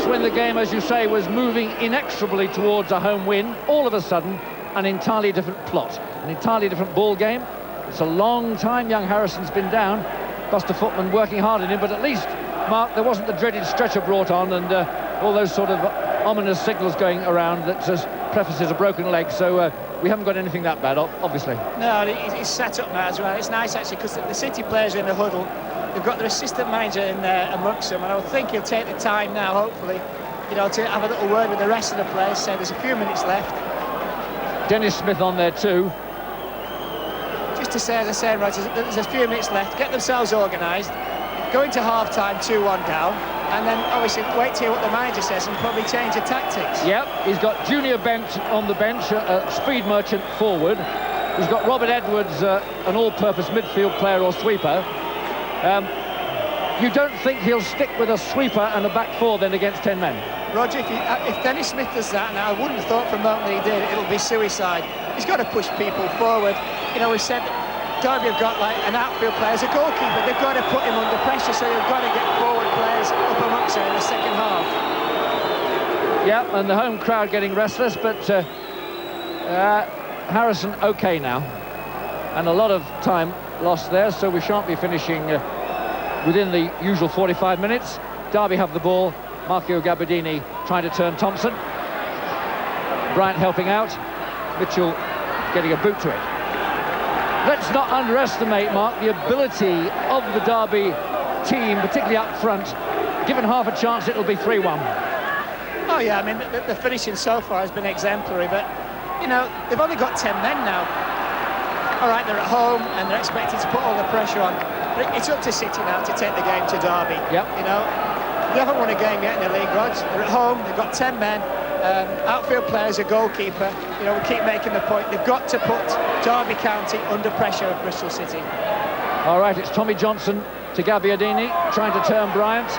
when the game, as you say, was moving inexorably towards a home win, all of a sudden, an entirely different plot, an entirely different ball game. It's a long time young Harrison's been down. Buster Footman working hard on him, but at least, Mark, there wasn't the dreaded stretcher brought on, and all those sort of ominous signals going around that just prefaces a broken leg. So we haven't got anything that bad, obviously. No, he's set up now as well. It's nice, actually, because the City players are in the huddle. They've got their assistant manager in there amongst them, and I would think he'll take the time now, hopefully, you know, to have a little word with the rest of the players. So there's a few minutes left. Dennis Smith on there too. Just to say, as I say, Roger, there's a few minutes left. Get themselves organised. Go into half-time 2-1 down, and then obviously wait to hear what the manager says and probably change the tactics. Yep, he's got Junior Bent on the bench, a speed merchant forward. He's got Robert Edwards, an all-purpose midfield player or sweeper. You don't think he'll stick with a sweeper and a back four then against 10 men? Roger, if Dennis Smith does that, and I wouldn't have thought for a moment that he did, it'll be suicide. He's got to push people forward. You know, we said Derby have got like an outfield player as a goalkeeper. They've got to put him under pressure, so they've got to get forward players up amongst him in the second half. Yeah, and the home crowd getting restless, but Harrison okay now. And a lot of time lost there, so we shan't be finishing within the usual 45 minutes. Derby have the ball. Marco Gabardini trying to turn Thompson. Bryant helping out. Mitchell getting a boot to it. Let's not underestimate, Mark, the ability of the Derby team, particularly up front. Given half a chance, it'll be 3-1. Oh yeah, I mean, the finishing so far has been exemplary, but, you know, they've only got 10 men now. All right, they're at home and they're expected to put all the pressure on. But it's up to City now to take the game to Derby. Yep. You know, they haven't won a game yet in the league, Rog. They're at home, they've got 10 men, outfield players, a goalkeeper. You know, we keep making the point. They've got to put Derby County under pressure of Bristol City. All right, it's Tommy Johnson to Gabbiadini, trying to turn Bryant.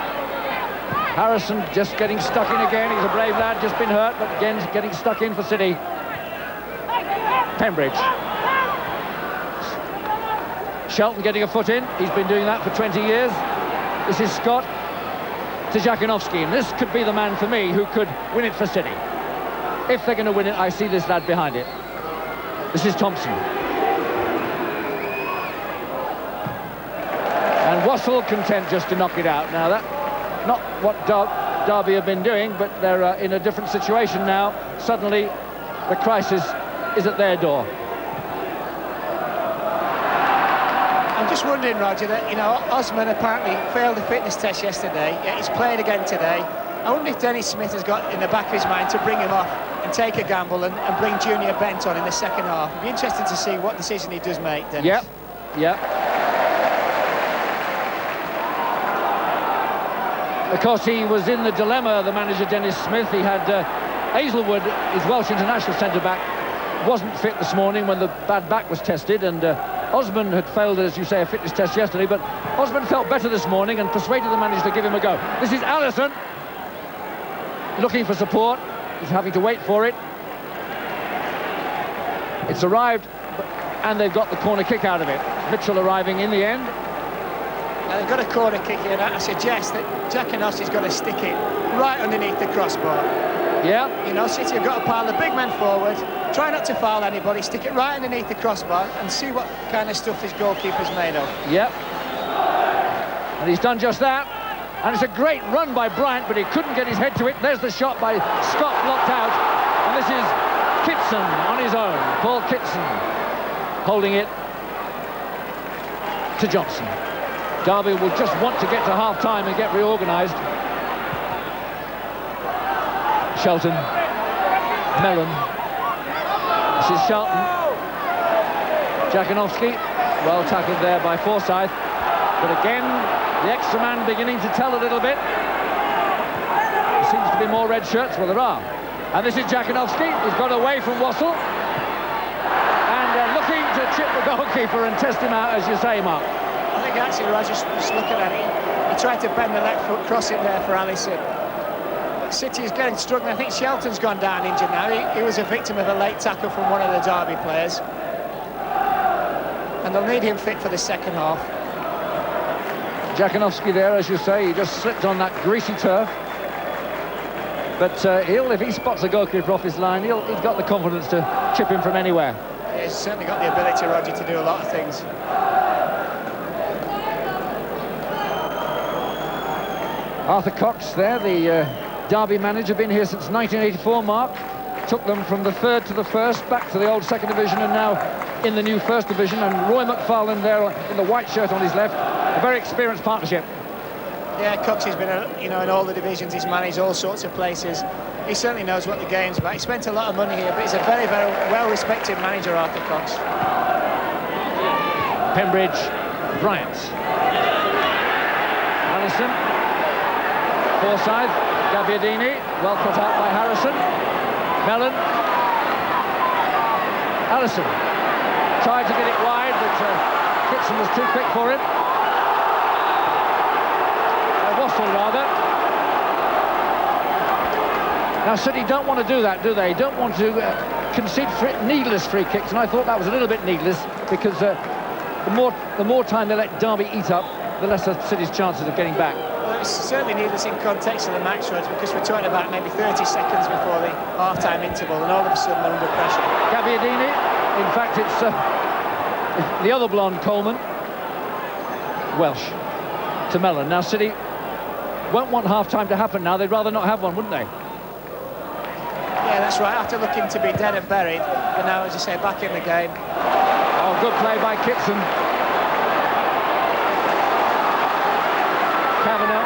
Harrison just getting stuck in again. He's a brave lad, just been hurt, but again getting stuck in for City. Pembridge. Shelton getting a foot in. He's been doing that for 20 years. This is Scott to Jakunovski, and this could be the man for me who could win it for City. If they're going to win it, I see this lad behind it. This is Thompson. And Wassell content just to knock it out. Now, that not what Derby have been doing, but they're in a different situation now. Suddenly, the crisis is at their door. I'm just wondering, Roger, that, you know, Osman apparently failed the fitness test yesterday, yet he's played again today. I wonder if Dennis Smith has got in the back of his mind to bring him off and take a gamble and bring Junior Bent on in the second half. It'd be interesting to see what decision he does make, Dennis. Yep, yep. Of course, he was in the dilemma, the manager Dennis Smith. He had Hazelwood, his Welsh international centre-back, wasn't fit this morning when the bad back was tested, and Osman had failed, as you say, a fitness test yesterday, but Osman felt better this morning and persuaded the manager to give him a go. This is Allison looking for support. He's having to wait for it. It's arrived, and they've got the corner kick out of it. Mitchell arriving in the end. Now they've got a corner kick here, and I suggest that Jakunovski's got to stick it right underneath the crossbar. Yeah. You know, City have got to pile the big men forward, try not to foul anybody, stick it right underneath the crossbar and see what kind of stuff his goalkeeper's made of. Yep. And he's done just that. And it's a great run by Bryant, but he couldn't get his head to it. There's the shot by Scott, blocked out. And this is Kitson on his own. Paul Kitson holding it to Johnson. Derby will just want to get to half-time and get reorganised. Shelton. Mellon. This is Shelton. Jakinovski. Well tackled there by Forsyth. But again, the extra man beginning to tell a little bit. There seems to be more red shirts. Well, there are. And this is Jakinovski. He's got away from Wassell. And looking to chip the goalkeeper and test him out, as you say, Mark. I think actually, Roger, just looking at it, he tried to bend the left foot, cross it there for Allison. City is getting struggling. I think Shelton's gone down injured now. He was a victim of a late tackle from one of the Derby players. And they'll need him fit for the second half. Jakinovski there, as you say, he just slipped on that greasy turf. But if he spots a goalkeeper off his line, he's got the confidence to chip him from anywhere. Yeah, he's certainly got the ability, Roger, to do a lot of things. Arthur Cox there, the Derby manager, been here since 1984, Mark. Took them from the third to the first, back to the old second division, and now in the new first division. And Roy McFarlane there in the white shirt on his left. A very experienced partnership. Yeah, Cox has been, in all the divisions. He's managed all sorts of places. He certainly knows what the game's about. He spent a lot of money here, but he's a very, very well-respected manager, Arthur Cox. Pembridge, Bryant. Allison. Forsyth, Gabbiadini, well cut out by Harrison. Mellon. Allison tried to get it wide, but Kitson was too quick for him. Wassell, rather. Now, City don't want to do that, do they? Don't want to concede needless free kicks, and I thought that was a little bit needless, because the more time they let Derby eat up, the lesser City's chances of getting back. Well, it's certainly needless in context of the match, Rod, because we're talking about maybe 30 seconds before the half-time interval, and all of a sudden they're under pressure. Gabbiadini, in fact, it's the other blonde, Coleman. Welsh to Mellon. Now, City won't want half-time to happen now. They'd rather not have one, wouldn't they? Yeah, that's right. After looking to be dead and buried, but now, as you say, back in the game. Oh, good play by Kitson. Kavanagh.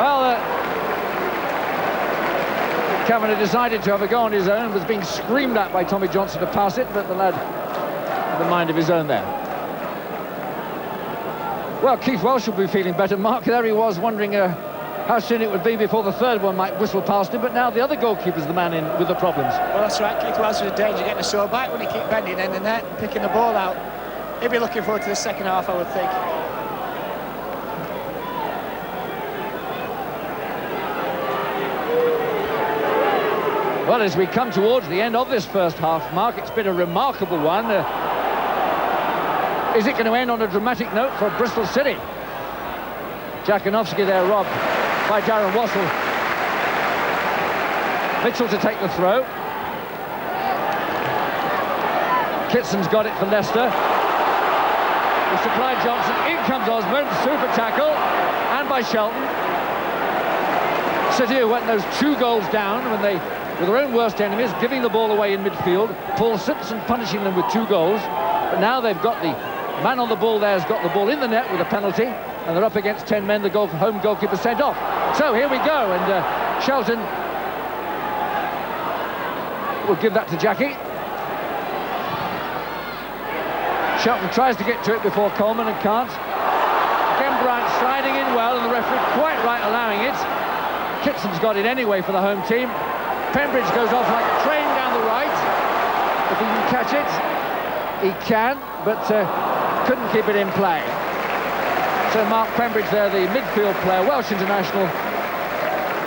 Well, Kavanagh decided to have a go on his own, was being screamed at by Tommy Johnson to pass it, but the lad had a mind of his own there. Well, Keith Welsh will be feeling better, Mark. There he was, wondering how soon it would be before the third one might whistle past him, but now the other goalkeeper's the man in with the problems. Well, that's right. Keith Welsh was in danger getting a sore back when he kept bending in the net and picking the ball out. He'll be looking forward to the second half, I would think. Well, as we come towards the end of this first half, Mark, it's been a remarkable one. Is it going to end on a dramatic note for Bristol City? Jakinovski there robbed by Darren Wassell. Mitchell to take the throw. Kitson's got it for Leicester. It's supplied Johnson. In comes Osmond. Super tackle. And by Shelton. City went those 2 goals down when they were their own worst enemies, giving the ball away in midfield. Paul Simpson punishing them with 2 goals. But now they've got the man on the ball there, has got the ball in the net with a penalty, and they're up against 10 men, the home goalkeeper sent off. So here we go, and Shelton will give that to Jackie. Shelton tries to get to it before Coleman and can't. Again, Bryant sliding in well, and the referee quite right allowing it. Kitson's got it anyway for the home team. Pembridge goes off like a train down the right. If he can catch it, he can, but couldn't keep it in play. So Mark Pembridge there, the midfield player, Welsh international.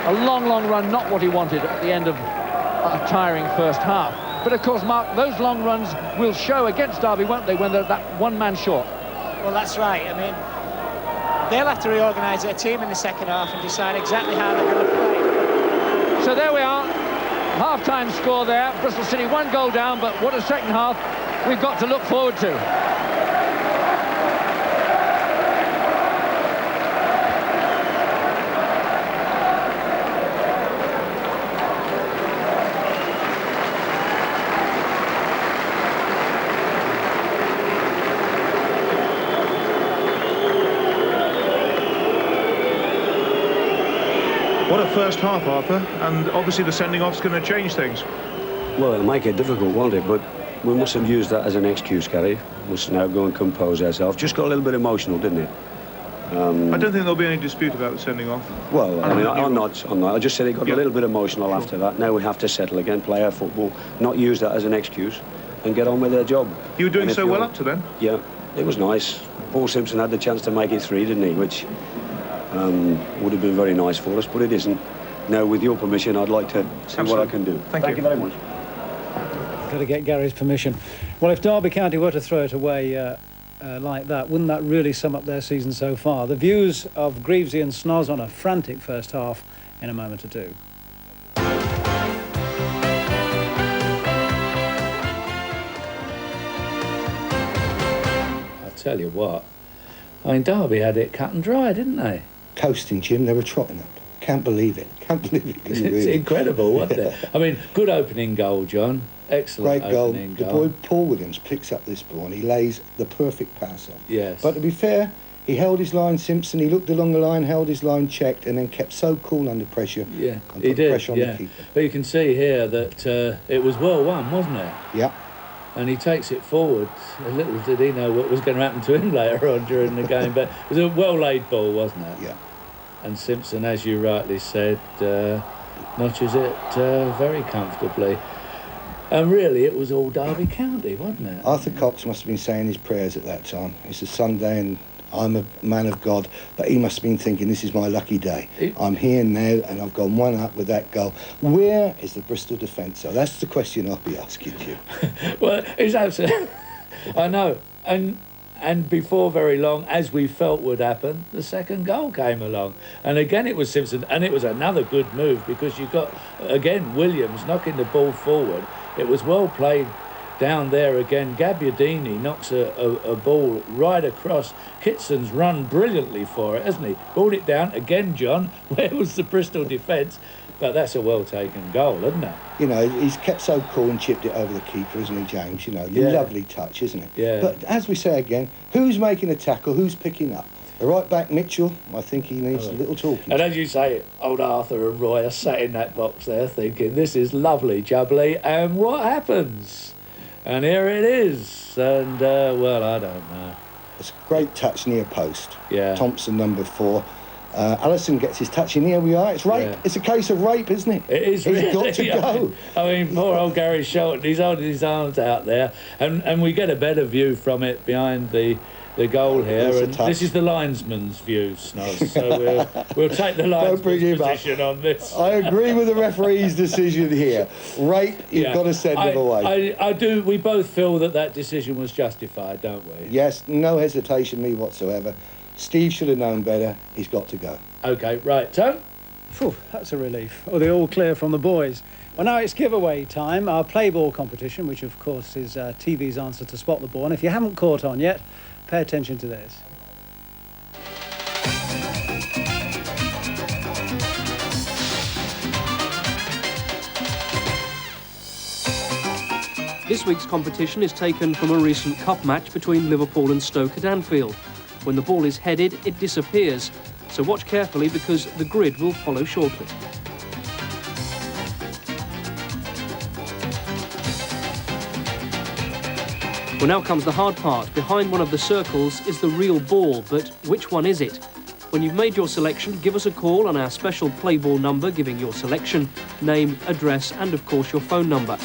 A long, long run, not what he wanted at the end of a tiring first half. But of course, Mark, those long runs will show against Derby, won't they, when they're that one man short? Well, that's right. I mean, They'll have to reorganise their team in the second half and decide exactly how they're going to play. So there we are, half-time score there. Bristol City 1 goal down, but what a second half we've got to look forward to. What a first half, Arthur, and obviously the sending off's going to change things. Well, it'll make it difficult, won't it? But we mustn't use that as an excuse, Gary. We must now go and compose ourselves. Just got a little bit emotional, didn't it? I don't think there'll be any dispute about the sending off. Well, I mean, I'm not. I just said it got a little bit emotional after that. Now we have to settle again, play our football, not use that as an excuse, and get on with their job. You were doing so well up to then? Yeah, it was nice. Paul Simpson had the chance to make it 3, didn't he? Which would have been very nice for us, but it isn't. Now, with your permission, I'd like to see what I can do. Thank you very much. Got to get Gary's permission. Well, if Derby County were to throw it away like that, wouldn't that really sum up their season so far? The views of Greavesy and Snoz on a frantic first half in a moment or two. I'll tell you what, I mean, Derby had it cut and dry, didn't they? Coasting, Jim, they were trotting up. Can't believe it. Can't believe it. Can you It's really? incredible, wasn't it? I mean, good opening goal, John. Excellent Great goal. opening The goal. boy Paul Williams picks up this ball and he lays the perfect pass off. Yes. But to be fair, he held his line, Simpson. He looked along the line, held his line, checked, and then kept so cool under pressure. Yeah, and he put did. pressure on Yeah, the keeper. but you can see here that it was well won, wasn't it? Yeah. And he takes it forward. A little did he know what was going to happen to him later on during the game, but it was a well-laid ball, wasn't it? Yeah. And Simpson, as you rightly said, notches it very comfortably. And really, it was all Derby County, wasn't it? Arthur Cox must have been saying his prayers at that time. It's a Sunday and I'm a man of God, but he must have been thinking, this is my lucky day. I'm here now and I've gone 1 up with that goal. Where is the Bristol defence? So that's the question I'll be asking you. Well, it's absolutely... I know. And before very long, as we felt would happen, the second goal came along. And again, it was Simpson. And it was another good move because you got, again, Williams knocking the ball forward. It was well played down there again. Gabbiadini knocks a ball right across. Kitson's run brilliantly for it, hasn't he? Brought it down again, John. Where was the Bristol defence? But that's a well-taken goal, isn't it? You know, he's kept so cool and chipped it over the keeper, isn't he, James? You know, Yeah. lovely touch, isn't it? Yeah. But as we say again, who's making a tackle? Who's picking up? The right back, Mitchell, I think he needs a little talking. And as you say, old Arthur and Roy are sat in that box there thinking, this is lovely, jubbly, and what happens? And here it is. And, well, I don't know. It's a great touch near post. Yeah. Thompson, number 4. Allison gets his touch in. Here we are. It's rape. Yeah. It's a case of rape, isn't it? It is He's really. got to go. I mean, poor old Gary Shelton, he's holding his arms out there. And we get a better view from it behind the goal here. There's a And touch. this is the linesman's view, Snoz. So we'll take the linesman's bring him up. position on this. I agree with the referee's decision here. Rape, you've got to send him away. I do. We both feel that decision was justified, don't we? Yes, no hesitation me whatsoever. Steve should have known better. He's got to go. OK, right. Tone? Phew, that's a relief. Oh, the all clear from the boys. Well, now it's giveaway time, our play ball competition, which of course is TV's answer to Spot the Ball. And if you haven't caught on yet, pay attention to this. This week's competition is taken from a recent cup match between Liverpool and Stoke at Anfield. When the ball is headed, it disappears. So watch carefully because the grid will follow shortly. Well, now comes the hard part. Behind one of the circles is the real ball, but which one is it? When you've made your selection, give us a call on our special play ball number giving your selection, name, address and of course your phone number.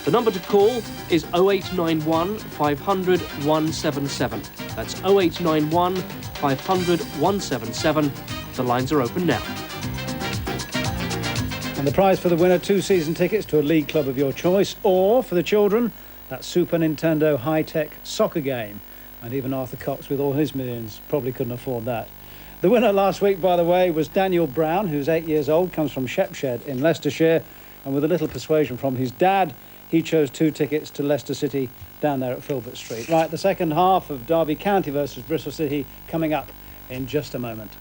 The number to call is 0891 500 177. That's 0891 500 177. The lines are open now. And the prize for the winner, 2 season tickets to a league club of your choice, or for the children, that Super Nintendo high-tech soccer game. And even Arthur Cox, with all his millions, probably couldn't afford that. The winner last week, by the way, was Daniel Brown, who's 8 years old, comes from Shepshed in Leicestershire, and with a little persuasion from his dad, he chose 2 tickets to Leicester City down there at Filbert Street. Right, the second half of Derby County versus Bristol City coming up in just a moment.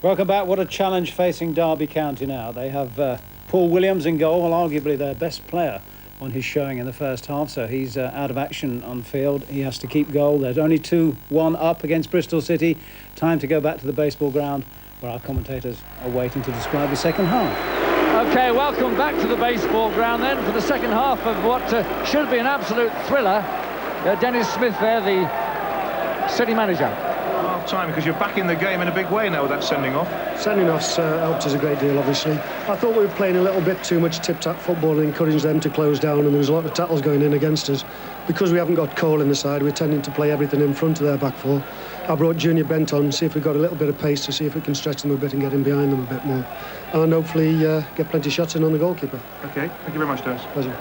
Welcome back. What a challenge facing Derby County now. They have Paul Williams in goal, well, arguably their best player on his showing in the first half, so he's out of action on field. He has to keep goal. There's only 2-1 up against Bristol City. Time to go back to the baseball ground, where our commentators are waiting to describe the second half. OK, welcome back to the baseball ground then for the second half of what should be an absolute thriller. Dennis Smith there, the City manager. Time, because you're back in the game in a big way now with that sending off. Sending off's helped us a great deal, obviously. I thought we were playing a little bit too much tip-tap football and encouraged them to close down, and there was a lot of tackles going in against us. Because we haven't got Cole in the side, we're tending to play everything in front of their back four. I brought Junior Bent on, see if we've got a little bit of pace, to see if we can stretch them a bit and get in behind them a bit more. And hopefully get plenty of shots in on the goalkeeper. OK, thank you very much, Dennis. Pleasure.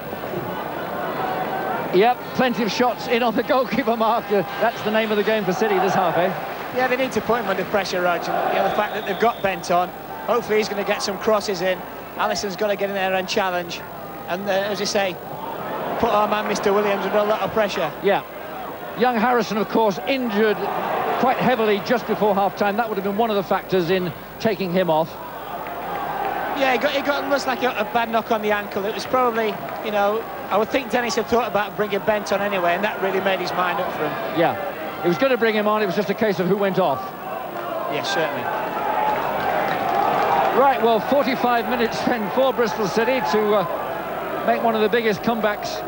Yep, plenty of shots in on the goalkeeper, Mark. That's the name of the game for City this half, eh? Yeah, they need to put him under pressure, Rog. And the fact that they've got Bent on, hopefully he's going to get some crosses in. Allison's got to get in there and challenge. And as you say, put our man Mr. Williams under a lot of pressure. Yeah. Young Harrison, of course, injured quite heavily just before half-time. That would have been one of the factors in taking him off. Yeah, he got almost like a bad knock on the ankle. It was probably, you know, I would think Dennis had thought about bringing Bent on anyway, and that really made his mind up for him. Yeah. He was going to bring him on, it was just a case of who went off. Yes, certainly. Right, well, 45 minutes then for Bristol City to make one of the biggest comebacks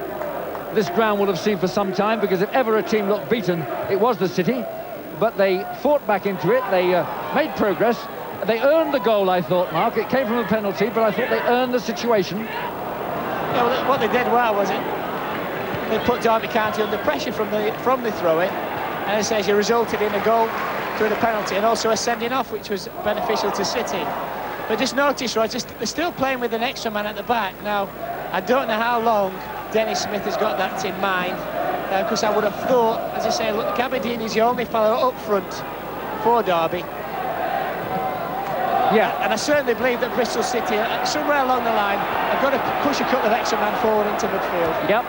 this ground will have seen for some time, because if ever a team looked beaten, it was the City. But they fought back into it, they made progress. They earned the goal, I thought, Mark. It came from a penalty, but I thought they earned the situation. Yeah, well, what they did well was they put Derby County under pressure from the throw-in. And as I say, it resulted in a goal through the penalty and also a sending off, which was beneficial to City. But just notice, Roger, they're still playing with an extra man at the back. Now, I don't know how long Dennis Smith has got that in mind, because I would have thought, as I say, look, Gabbiadini's the only fellow up front for Derby. Yeah. And I certainly believe that Bristol City, somewhere along the line, have got to push a couple of extra men forward into midfield. Yep.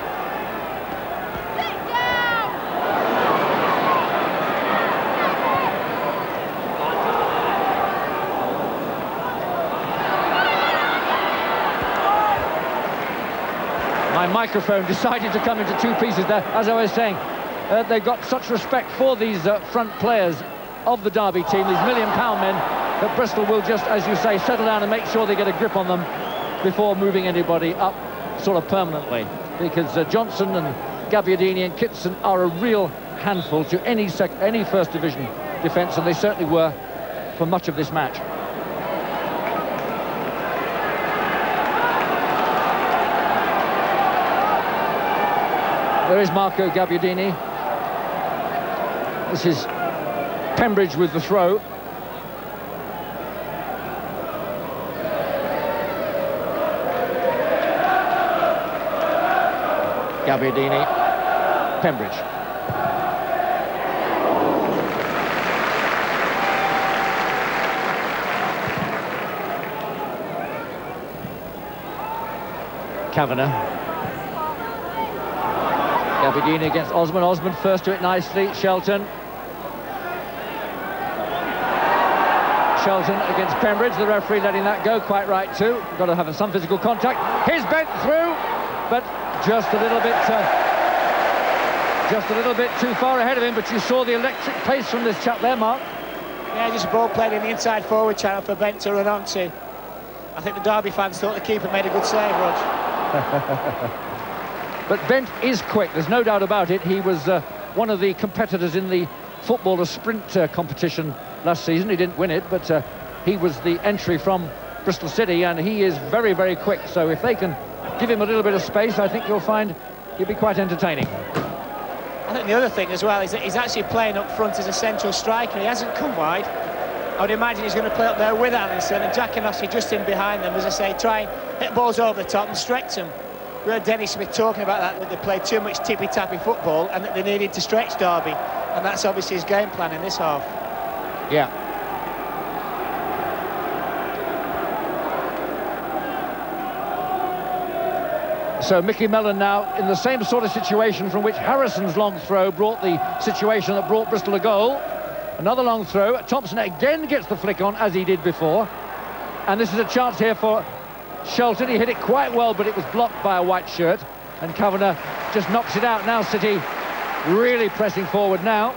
My microphone decided to come into 2 pieces there. As I was saying, they've got such respect for these front players of the Derby team, these £1 million men, that Bristol will just, as you say, settle down and make sure they get a grip on them before moving anybody up sort of permanently. Because Johnson and Gabbiadini and Kitson are a real handful to any First Division defence, and they certainly were for much of this match. There is Marco Gabbiadini. This is Pembridge with the throw. Gabbiadini, Pembridge. Kavanagh. Gabbiadini against Osman. Osman first to it nicely. Shelton. Shelton against Pembridge. The referee letting that go, quite right too. Got to have some physical contact. He's bent through, but just a little bit too far ahead of him. But you saw the electric pace from this chap there, Mark. Yeah, just a ball played in the inside forward channel for Bent to run onto. I think the Derby fans thought the keeper made a good save, Rog. But Bent is quick, there's no doubt about it. He was one of the competitors in the footballer sprint competition last season. He didn't win it, but he was the entry from Bristol City, and he is very, very quick. So if they can give him a little bit of space, I think you'll find he'll be quite entertaining. I think the other thing as well is that he's actually playing up front as a central striker. He hasn't come wide. I would imagine he's going to play up there with Allinson, and Jackanoski just in behind them, as I say, try and hit balls over the top and stretch them. We heard Dennis Smith talking about that they played too much tippy-tappy football and that they needed to stretch Derby, and that's obviously his game plan in this half. Yeah. So Mickey Mellon now in the same sort of situation from which Harrison's long throw brought the situation that brought Bristol a goal. Another long throw. Thompson again gets the flick on, as he did before. And this is a chance here for Shelton. He hit it quite well, but it was blocked by a white shirt. And Kavanagh just knocks it out. Now City really pressing forward now.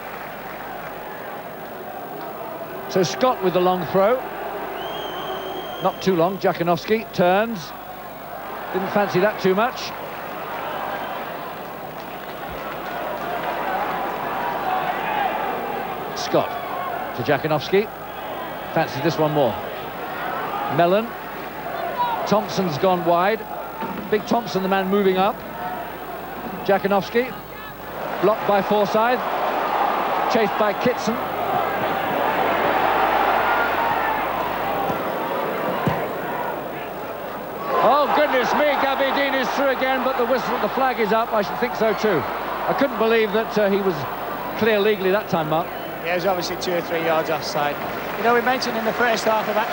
So Scott with the long throw. Not too long. Jackanoski turns. Didn't fancy that too much. Scott to Jackanoski. Fancies this one more. Mellon. Thompson's gone wide. Big Thompson, the man moving up. Jackanoski. Blocked by Forsyth. Chased by Kitson. Oh, goodness me, Gabbiadini's through again, but the flag is up. I should think so too. I couldn't believe that he was clear legally that time, Mark. Yeah, he was obviously 2 or 3 yards offside. You know, we mentioned in the first half about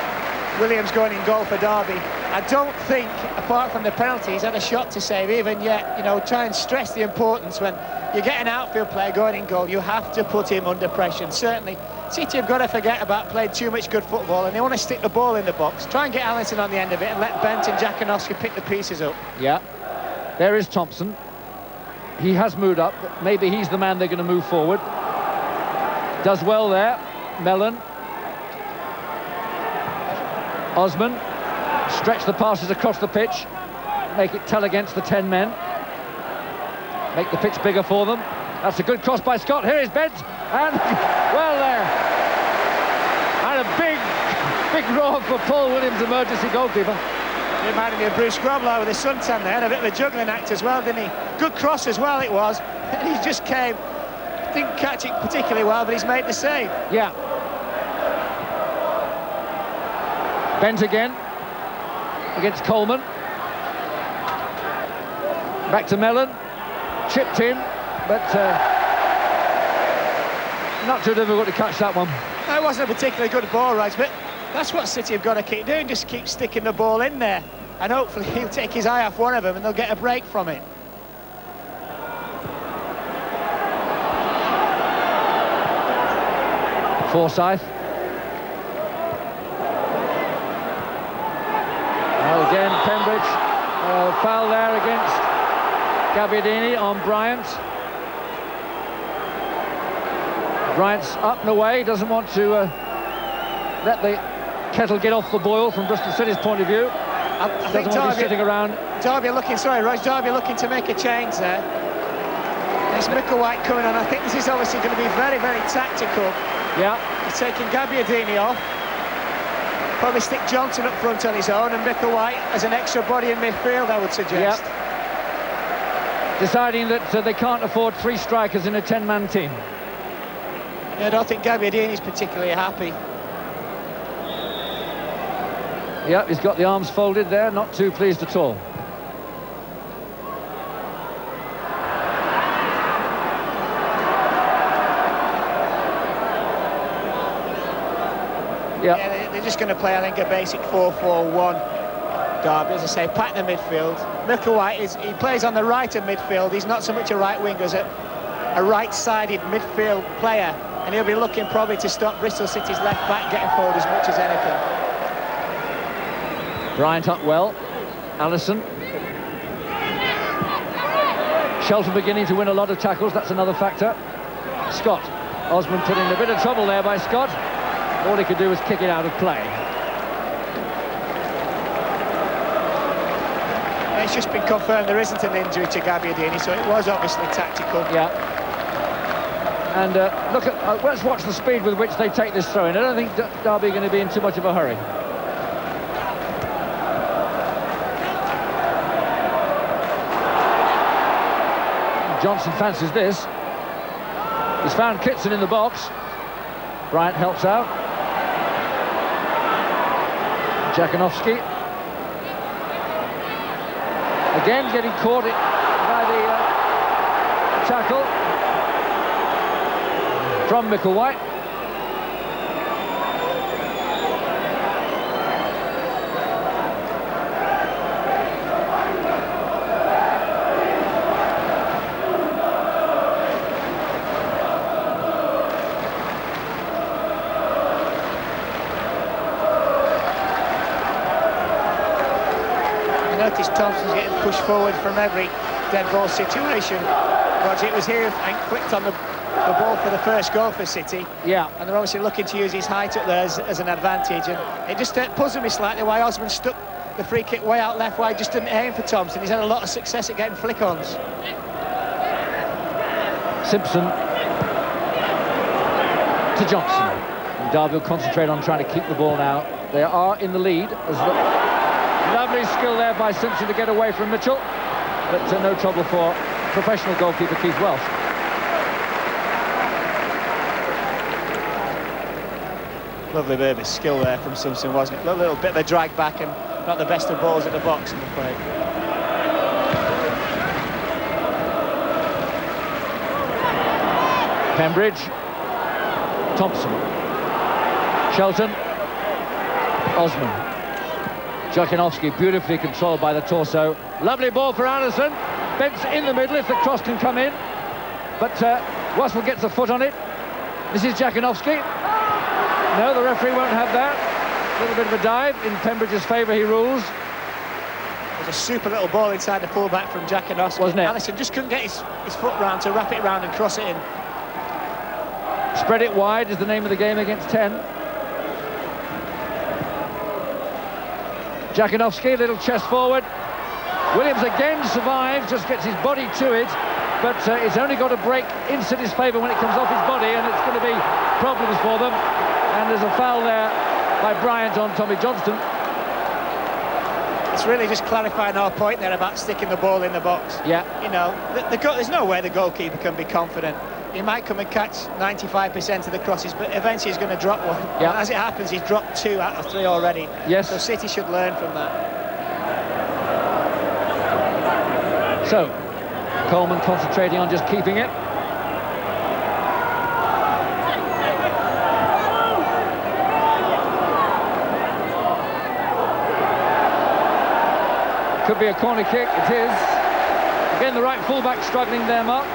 Williams going in goal for Derby. I don't think, apart from the penalty, he's had a shot to save even yet. You know, try and stress the importance when you get an outfield player going in goal, you have to put him under pressure. And certainly, City have got to forget about playing too much good football, and they want to stick the ball in the box. Try and get Allinson on the end of it and let Bent and Jackanoski pick the pieces up. Yeah, there is Thompson. He has moved up. Maybe he's the man they're going to move forward. Does well there. Mellon. Osman. Stretch the passes across the pitch. Make it tell against the 10 men. Make the pitch bigger for them. That's a good cross by Scott. Here is Bent. And, well, there. And a big roar for Paul Williams, emergency goalkeeper. He reminded me of Bruce Grobler with his suntan there. Had a bit of a juggling act as well, didn't he? Good cross as well it was. And he just came. Didn't catch it particularly well, but he's made the save. Yeah. Bent again. Against Coleman. Back to Mellon. Chipped in, but not too difficult to catch that one. That wasn't a particularly good ball, right, but that's what City have got to keep doing, just keep sticking the ball in there, and hopefully he'll take his eye off one of them and they'll get a break from it. Forsyth. Well, again, Pembridge, foul there against Gabbiadini on Bryant. Bryant's up and away, doesn't want to let the kettle get off the boil from Bristol City's point of view. I think doesn't want to be sitting around. Derby looking, sorry, Rog, Derby looking to make a change there. There's Micklewhite coming on. I think this is obviously going to be very, very tactical. Yeah. He's taking Gabbiadini off. Probably stick Johnson up front on his own, and Micklewhite as an extra body in midfield, I would suggest. Yep. Deciding that they can't afford 3 strikers in a 10-man team. Yeah, I don't think Gabbiadini's particularly happy. Yep, he's got the arms folded there, not too pleased at all. Yeah, they're just going to play, I think, a basic 4-4-1 Derby. As I say, pack the midfield. Micklewhite, he plays on the right of midfield. He's not so much a right winger as a right-sided midfield player, and he'll be looking probably to stop Bristol City's left back getting forward as much as anything. Bryant up well. Allison. Shelton beginning to win a lot of tackles. That's another factor. Scott. Osman put in a bit of trouble there by Scott. All he could do was kick it out of play. It's just been confirmed there isn't an injury to Gabbiadini, so it was obviously tactical. Yeah. And look at, let's watch the speed with which they take this throw in. I don't think Derby are going to be in too much of a hurry. Johnson fancies this. He's found Kitson in the box. Bryant helps out. Jakanowski. Again getting caught by the tackle from Micklewhite. Thompson's getting pushed forward from every dead ball situation. Roger, it was here and clicked on the ball for the first goal for City. Yeah. And they're obviously looking to use his height up there as an advantage. And it just puzzled me slightly why Osman stuck the free kick way out left, why he just didn't aim for Thompson. He's had a lot of success at getting flick-ons. Simpson to Johnson. And Derby will concentrate on trying to keep the ball now. They are in the lead. Lovely skill there by Simpson to get away from Mitchell, but no trouble for professional goalkeeper Keith Welsh. Lovely bit of skill there from Simpson, wasn't it? A little bit of a drag back and not the best of balls at the box, I'm afraid. Pembridge, Thompson, Shelton, Osman. Jakanowski beautifully controlled by the torso. Lovely ball for Anderson. Bents in the middle if the cross can come in. But Wassell gets a foot on it. This is Jakanowski. No, the referee won't have that. A little bit of a dive in Pembridge's favour, he rules. There's a super little ball inside the fullback from Jakanowski. Wasn't it? Allison just couldn't get his foot round to wrap it round and cross it in. Spread it wide is the name of the game against 10. Jakanowski, little chest forward. Williams again survives, just gets his body to it, but it's only got to break in City's favour when it comes off his body, and it's going to be problems for them. And there's a foul there by Bryant on Tommy Johnston. It's really just clarifying our point there about sticking the ball in the box. Yeah. You know, there's no way the goalkeeper can be confident. He might come and catch 95% of the crosses, but eventually he's going to drop one. Yeah. As it happens, he's dropped 2 out of 3 already. Yes. So City should learn from that. So, Coleman concentrating on just keeping it. Could be a corner kick, it is. Again, the right fullback struggling there, Mark.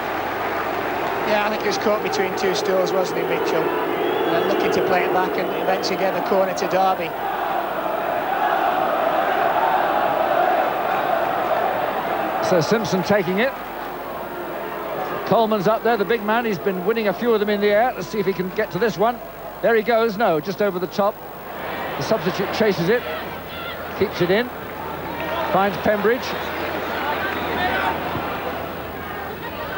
Yeah, I think he was caught between 2 stools, wasn't he, Mitchell? And looking to play it back and eventually get the corner to Derby. So Simpson taking it. Coleman's up there, the big man. He's been winning a few of them in the air. Let's see if he can get to this one. There he goes. No, just over the top. The substitute chases it. Keeps it in. Finds Pembridge.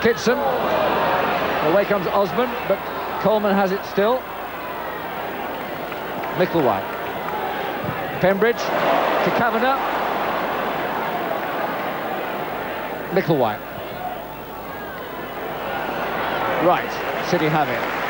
Kitson. Away comes Osman, but Coleman has it still. Micklewhite. Pembridge to Kavanagh. Micklewhite. Right, City have it.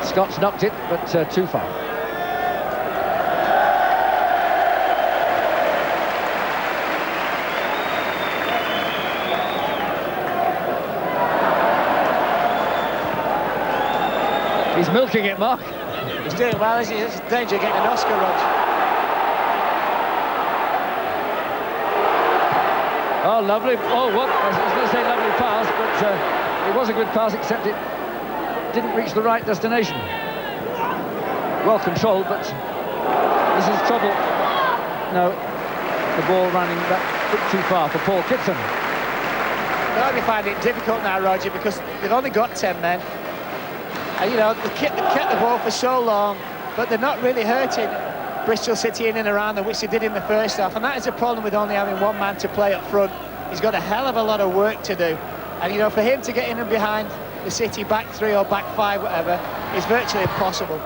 Scott's knocked it, but too far. He's milking it, Mark. He's doing well, isn't he? There's a danger of getting an Oscar, Rog. Oh, lovely. Oh, what? I was going to say lovely pass, but it was a good pass, except it didn't reach the right destination. Well controlled, but this is trouble. No, the ball running that bit too far for Paul Kitson. They'll be finding it difficult now, Roger, because they've only got 10 men. And, you know, they've kept the ball for so long, but they're not really hurting Bristol City in and around them, which they did in the first half. And that is a problem with only having one man to play up front. He's got a hell of a lot of work to do. And, you know, for him to get in and behind the City back 3 or back 5, whatever, is virtually impossible.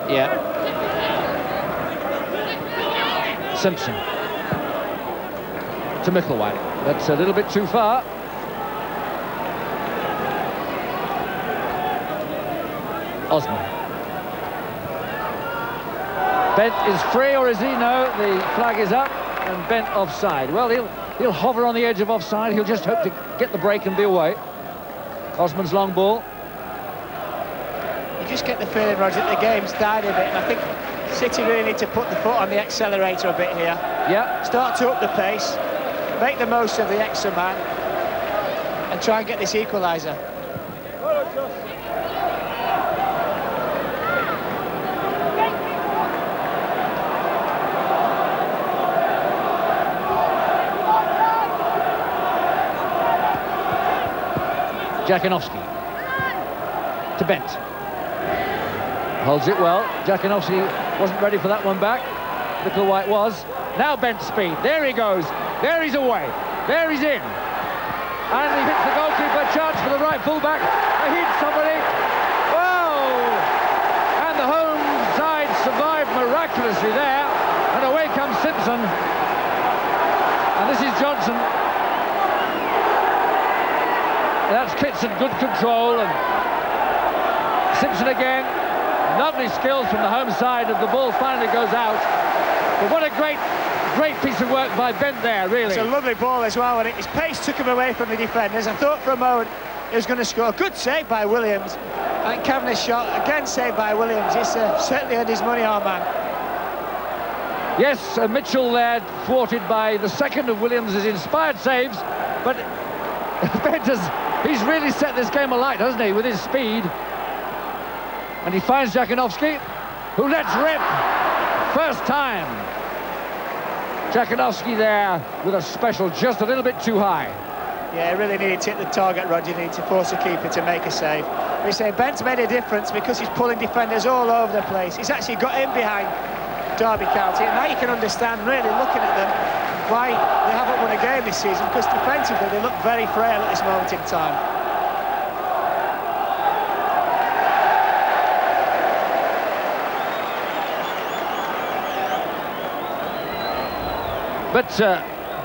Yeah. Simpson. To Micklewhite. That's a little bit too far. Osman. Bent is free, or is he? No, the flag is up and Bent offside. Well, he'll hover on the edge of offside. He'll just hope to get the break and be away. Osman's long ball. You just get the feeling, Roger, that the game's died a bit, and I think City really need to put the foot on the accelerator a bit here. Yeah. Start to up the pace, make the most of the extra man, and try and get this equaliser. Jakinowski to Bent. Holds it well. Jakinowski wasn't ready for that one back. Micklewhite was. Now Bent speed. There he goes. There he's away. There he's in. And he hits the goalkeeper. Chance for the right fullback. He hits somebody. Whoa! And the home side survived miraculously there. And away comes Simpson. And this is Johnson. That's Kitson, good control, and Simpson again. Lovely skills from the home side, and the ball finally goes out. But what a great piece of work by Bent there, really. It's a lovely ball as well, and his pace took him away from the defenders. I thought for a moment he was going to score. Good save by Williams. I think Kavanagh's shot, again saved by Williams. He's certainly earned his money, our man. Yes, Mitchell there thwarted by the second of Williams' inspired saves, but Bent he's really set this game alight, hasn't he, with his speed. And he finds Jakinowski, who lets rip. First time. Jakinowski there with a special just a little bit too high. Yeah, he really needed to hit the target, Roger. He needed to force a keeper to make a save. We say Bent's made a difference because he's pulling defenders all over the place. He's actually got in behind Derby County, and now you can understand, really, looking at them, why they haven't won a game this season, because defensively they look very frail at this moment in time. But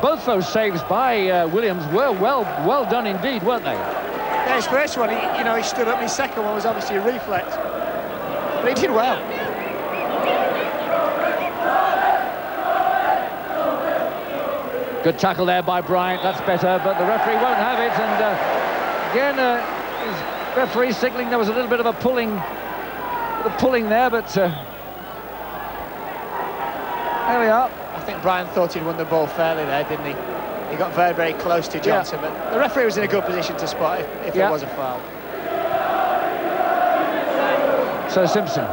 both those saves by Williams were well done indeed, weren't they? Yeah, his first one, he stood up, and his second one was obviously a reflex. But he did well. Good tackle there by Bryant, that's better, but the referee won't have it, and again, his referee signalling there was a little bit of a pulling there, but there we are. I think Bryant thought he'd won the ball fairly there, didn't he? He got very, very close to Johnson, but the referee was in a good position to spot if there was a foul. So Simpson.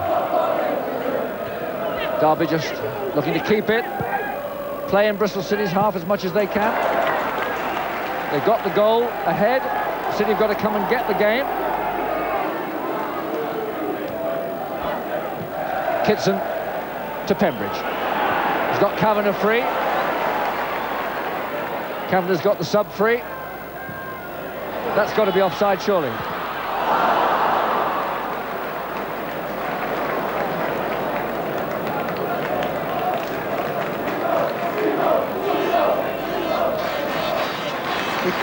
Derby just looking to keep it. Play in Bristol City's half as much as they can. They've got the goal ahead. City have got to come and get the game. Kitson to Pembridge. He's got Kavanagh free. Kavanagh's got the sub free. That's got to be offside, surely.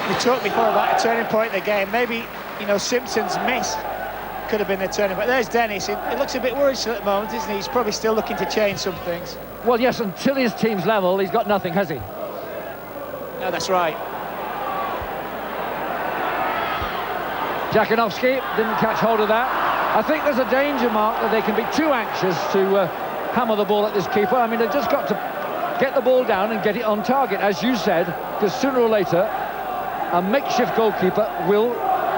We talked before about a turning point in the game. Maybe, Simpson's miss could have been the turning point. There's Dennis. It looks a bit worried at the moment, isn't he? He's probably still looking to change some things. Well, yes, until his team's level, he's got nothing, has he? No, that's right. Jakinowski didn't catch hold of that. I think there's a danger, Mark, that they can be too anxious to hammer the ball at this keeper. I mean, they've just got to get the ball down and get it on target, as you said, because sooner or later, a makeshift goalkeeper will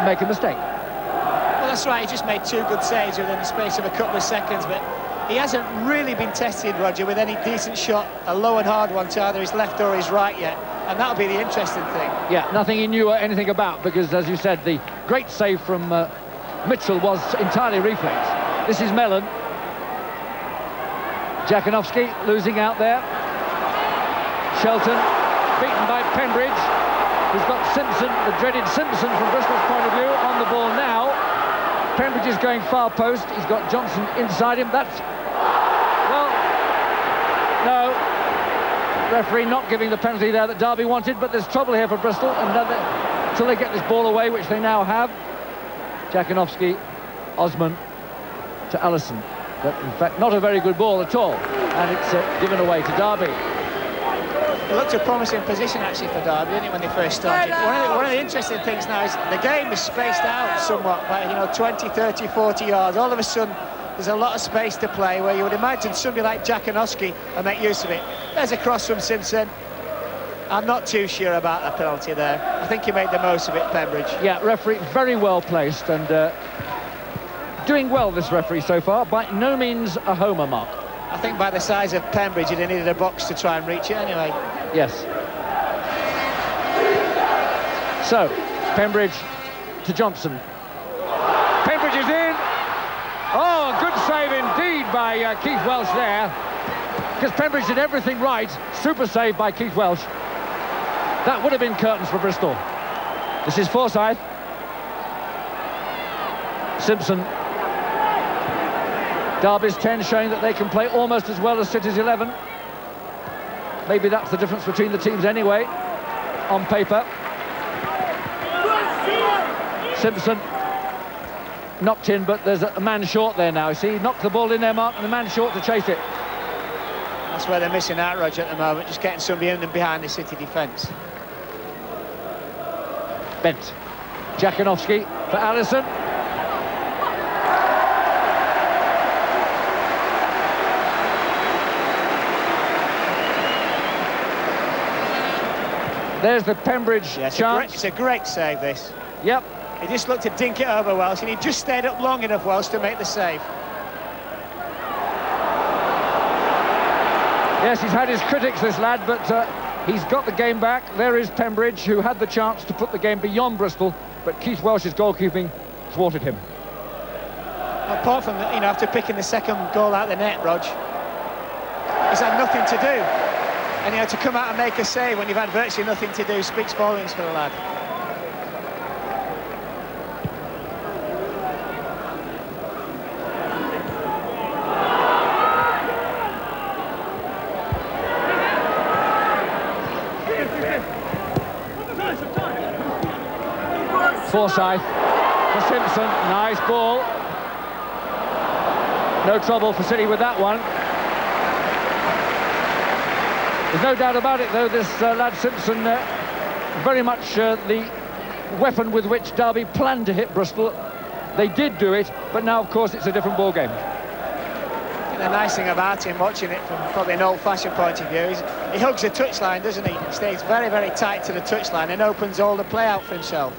make a mistake. Well, that's right. He just made 2 good saves within the space of a couple of seconds, but he hasn't really been tested, Roger, with any decent shot, a low and hard one to either his left or his right yet, and that'll be the interesting thing. Yeah, nothing he knew anything about, because, as you said, the great save from Mitchell was entirely reflex. This is Mellon. Jakinowski losing out there. Shelton beaten by Pembridge. He's got Simpson, the dreaded Simpson from Bristol's point of view, on the ball now. Pembridge is going far post. He's got Johnson inside him. That's... well, no. Referee not giving the penalty there that Derby wanted, but there's trouble here for Bristol until they get this ball away, which they now have. Jakanowski, Osman to Allison. But in fact, not a very good ball at all. And it's given away to Derby. It looked a promising position actually for Derby, didn't it, when they first started? One of the interesting things now is the game is spaced out somewhat by 20, 30, 40 yards. All of a sudden there's a lot of space to play where you would imagine somebody like Jakanowski will make use of it. There's a cross from Simpson. I'm not too sure about the penalty there. I think he made the most of it, Pembridge. Yeah, referee very well placed and doing well, this referee so far. By no means a homer mark. I think by the size of Pembridge, he'd have needed a box to try and reach it anyway. Yes. So, Pembridge to Johnson. Pembridge is in. Oh, good save indeed by Keith Welsh there. Because Pembridge did everything right. Super save by Keith Welsh. That would have been curtains for Bristol. This is Forsyth. Simpson. Derby's 10 showing that they can play almost as well as City's 11. Maybe that's the difference between the teams anyway, on paper. Simpson knocked in, but there's a man short there now. You see, he knocked the ball in there, Mark, and the man short to chase it. That's where they're missing out, Roger, at the moment, just getting somebody in and behind the City defence. Bent. Jakanowski for Allison. There's the Pembridge chance. It's a great save, this. Yep. He just looked to dink it over Welsh, and he just stayed up long enough, Welsh, to make the save. Yes, he's had his critics, this lad, but he's got the game back. There is Pembridge, who had the chance to put the game beyond Bristol, but Keith Welsh's goalkeeping thwarted him. Apart from, after picking the second goal out of the net, Rog, he's had nothing to do. And, to come out and make a save when you've had virtually nothing to do speaks volumes for the lad. Forsyth for Simpson. Nice ball. No trouble for City with that one. There's no doubt about it, though, this lad Simpson, very much the weapon with which Derby planned to hit Bristol. They did do it, but now, of course, it's a different ball game. And the nice thing about him, watching it from probably an old-fashioned point of view, is he hugs the touchline, doesn't he? He stays very, very tight to the touchline and opens all the play out for himself.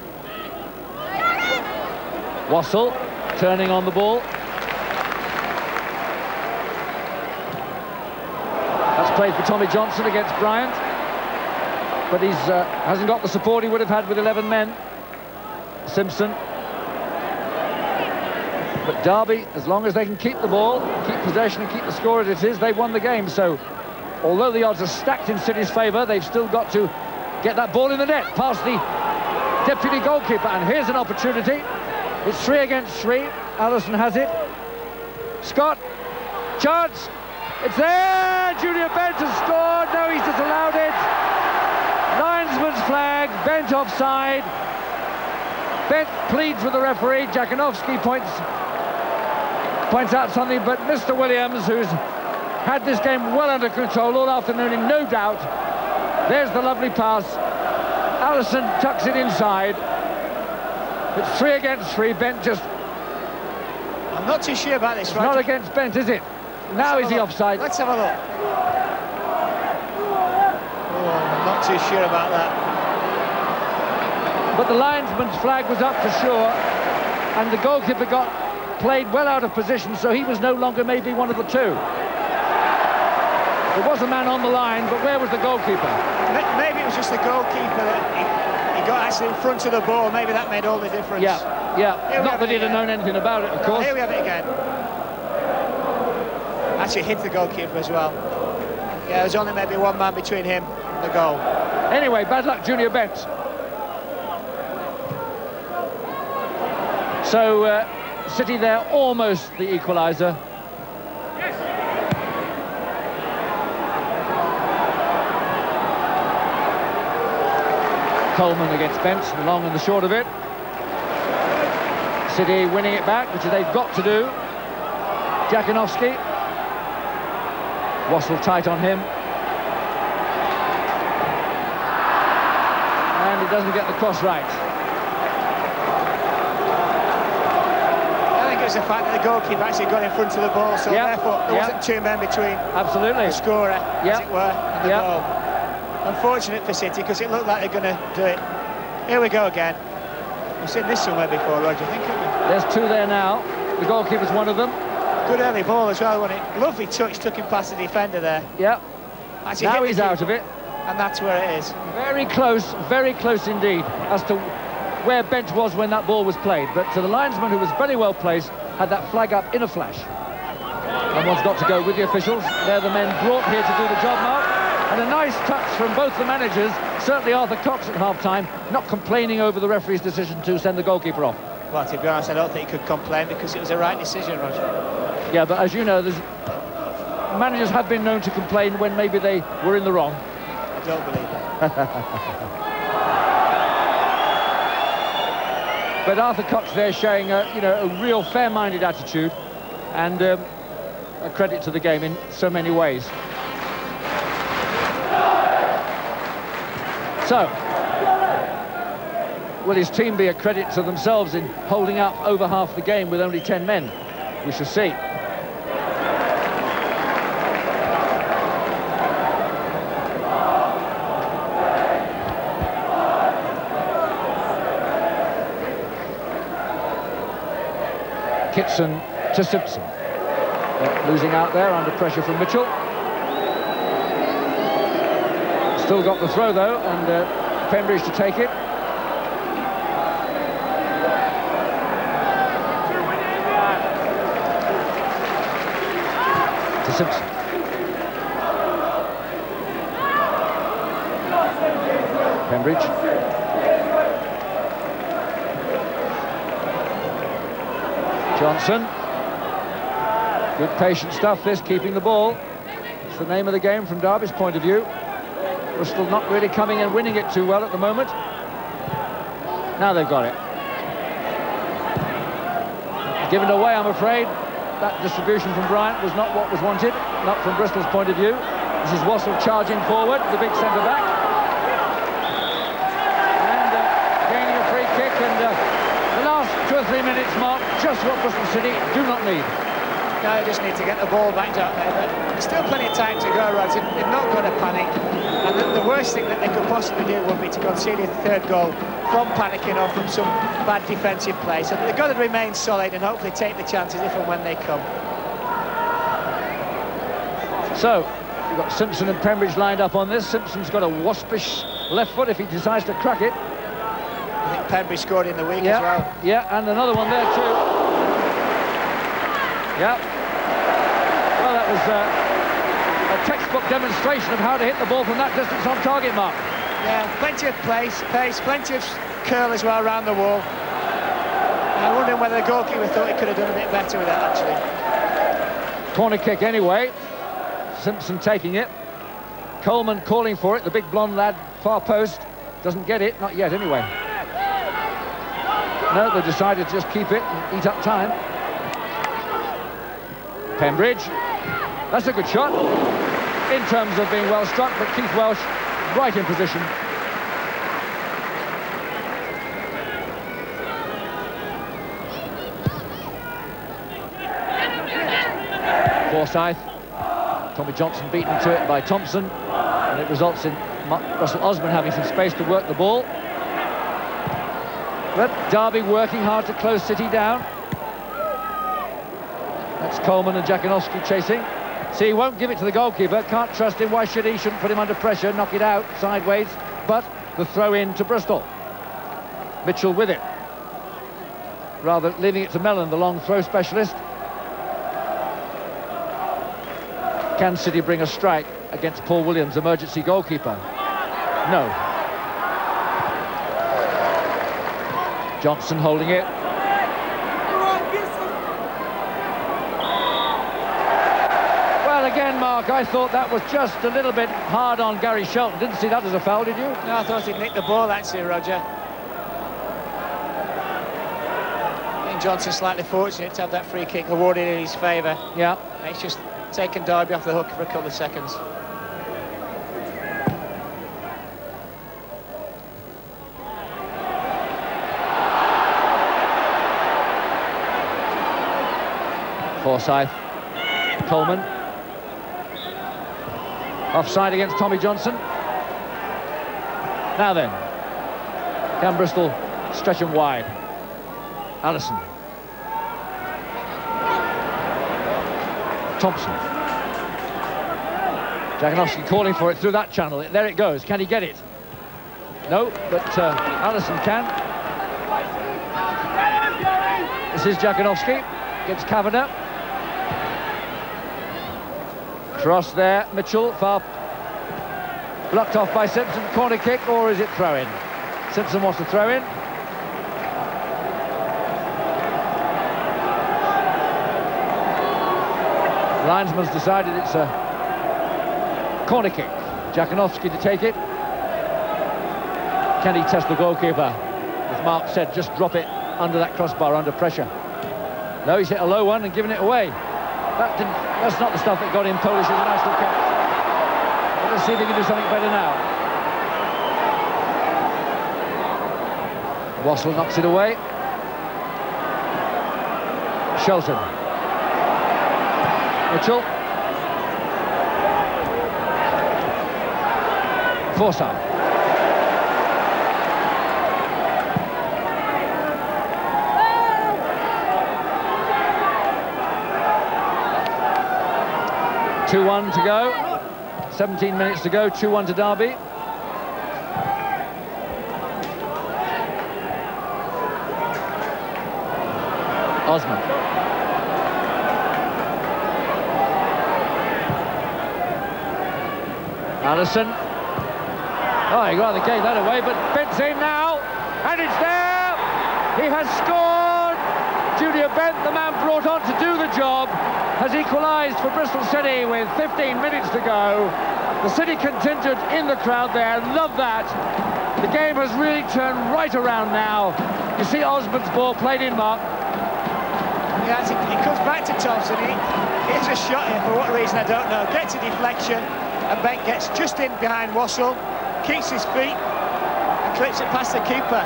Wassell turning on the ball. That's played for Tommy Johnson against Bryant, but he hasn't got the support he would have had with 11 men. Simpson. But Derby, as long as they can keep the ball, keep possession and keep the score as it is, they've won the game. So, although the odds are stacked in City's favour, they've still got to get that ball in the net past the deputy goalkeeper. And here's an opportunity. It's 3 against 3. Allison has it. Scott. Chance. It's there. Junior Bent has scored. No, he's disallowed it. Linesman's flag. Bent offside. Bent pleads with the referee. Jakanowski points out something, but Mr. Williams, who's had this game well under control all afternoon, in no doubt. There's the lovely pass. Allison tucks it inside. It's 3 against 3. Bent just... I'm not too sure about this, right? Not against Bent, is it? Now is he offside? Let's have a look. Oh, I'm not too sure about that. But the linesman's flag was up for sure, and the goalkeeper got played well out of position, so he was no longer maybe one of the two. There was a man on the line, but where was the goalkeeper? Maybe it was just the goalkeeper that he got actually in front of the ball. Maybe that made all the difference. Yeah. Not that he'd have known anything about it, of course. Here we have it again. Actually hit the goalkeeper as well. Yeah, there was only maybe one man between him and the goal. Anyway, bad luck, Junior Bent. So City there, almost the equaliser. Coleman against Bentz, the long and the short of it. City winning it back, which they've got to do. Jakinowski. Wassell tight on him. And he doesn't get the cross right. I think it was the fact that the goalkeeper actually got in front of the ball, so therefore there wasn't two men between the scorer, as it were, and the goal. Unfortunate for City, because it looked like they're going to do it. Here we go again. We've seen this somewhere before, Roger, I think, haven't we? There's two there now. The goalkeeper's one of them. Good early ball as well, wasn't it? Lovely touch, took him past the defender there. Yep. Actually, now he's out of it. And that's where it is. Very close indeed, as to where Bent was when that ball was played. But to the linesman, who was very well placed, had that flag up in a flash. And one's got to go with the officials. They're the men brought here to do the job, Mark. And a nice touch from both the managers, certainly Arthur Cox at half-time, not complaining over the referee's decision to send the goalkeeper off. Well, to be honest, I don't think he could complain, because it was a right decision, Roger. Yeah, but as you know, managers have been known to complain when maybe they were in the wrong. I don't believe that. But Arthur Cox there showing a real fair-minded attitude, and a credit to the game in so many ways. So, will his team be a credit to themselves in holding up over half the game with only 10 men? We shall see. Kitson to Simpson. Losing out there under pressure from Mitchell. Still got the throw though, and Pembridge to take it. To Simpson. Pembridge. Johnson. Good patient stuff this, keeping the ball. It's the name of the game from Derby's point of view. Bristol not really coming and winning it too well at the moment. Now they've got it. Given away, I'm afraid. That distribution from Bryant was not what was wanted, not from Bristol's point of view. This is Wassell charging forward, the big centre-back. And gaining a free kick, and the last 2 or 3 minutes, Mark, just what Bristol City do not need. No, they just need to get the ball back out there, but there's still plenty of time to go, Roger. They've not got to panic, and the worst thing that they could possibly do would be to concede a third goal from panicking or from some bad defensive play. So they've got to remain solid and hopefully take the chances if and when they come. So, you've got Simpson and Pembridge lined up on this. Simpson's got a waspish left foot if he decides to crack it. I think Pembridge scored in the week as well. Yeah, and another one there too. Yeah. Well, that was a textbook demonstration of how to hit the ball from that distance on target, Mark. Yeah, plenty of pace, plenty of curl as well around the wall. And I'm wondering whether the goalkeeper thought he could have done a bit better with that, actually. Corner kick anyway. Simpson taking it. Coleman calling for it, the big blonde lad, far post. Doesn't get it, not yet anyway. No, they decided to just keep it and eat up time. Pembridge, that's a good shot in terms of being well struck, but Keith Welsh right in position. Forsyth, Tommy Johnson beaten to it by Thompson, and it results in Russell Osman having some space to work the ball. But Derby working hard to close City down. That's Coleman and Jakinowski chasing. See, he won't give it to the goalkeeper. Can't trust him. Why should he? Shouldn't put him under pressure. Knock it out sideways. But the throw in to Bristol. Mitchell with it. Rather leaving it to Mellon, the long throw specialist. Can City bring a strike against Paul Williams, emergency goalkeeper? No. Johnson holding it. in, Mark. I thought that was just a little bit hard on Gary Shelton. Didn't see that as a foul, did you? No, I thought he'd nicked the ball, actually, Roger. I think Johnson's slightly fortunate to have that free kick awarded in his favour. Yeah. It's just taken Derby off the hook for a couple of seconds. Forsyth, Coleman, offside against Tommy Johnson. Now then, can Bristol stretch him wide? Allison, Thompson, Jaganowski calling for it through that channel. There it goes. Can he get it? No, but Allison can. This is Jaganowski against Kavanagh. Cross there, Mitchell, far blocked off by Simpson. Corner kick, or is it throw-in? Simpson wants to throw in. Linesman's decided it's a corner kick. Jaganowski to take it. Can he test the goalkeeper? As Mark said, just drop it under that crossbar, under pressure. No, he's hit a low one and given it away. That's not the stuff that got him Polish international caps. But let's see if he can do something better now. Wassell knocks it away. Shelton. Mitchell. Forsyth. (2-1) to go, 17 minutes to go, 2-1 to Derby. Osman. Allison. Oh, he rather gave that away, but Bent's in now, and it's there! He has scored! Junior Bent, the man brought on to do the job, has equalised for Bristol City with 15 minutes to go. The City contingent in the crowd there, love that. The game has really turned right around now. You see Osman's ball played in, Mark. Yeah, it comes back to Thompson. He hits a shot here, for what reason I don't know. Gets a deflection, and Bent gets just in behind Wassell, keeps his feet, and clips it past the keeper.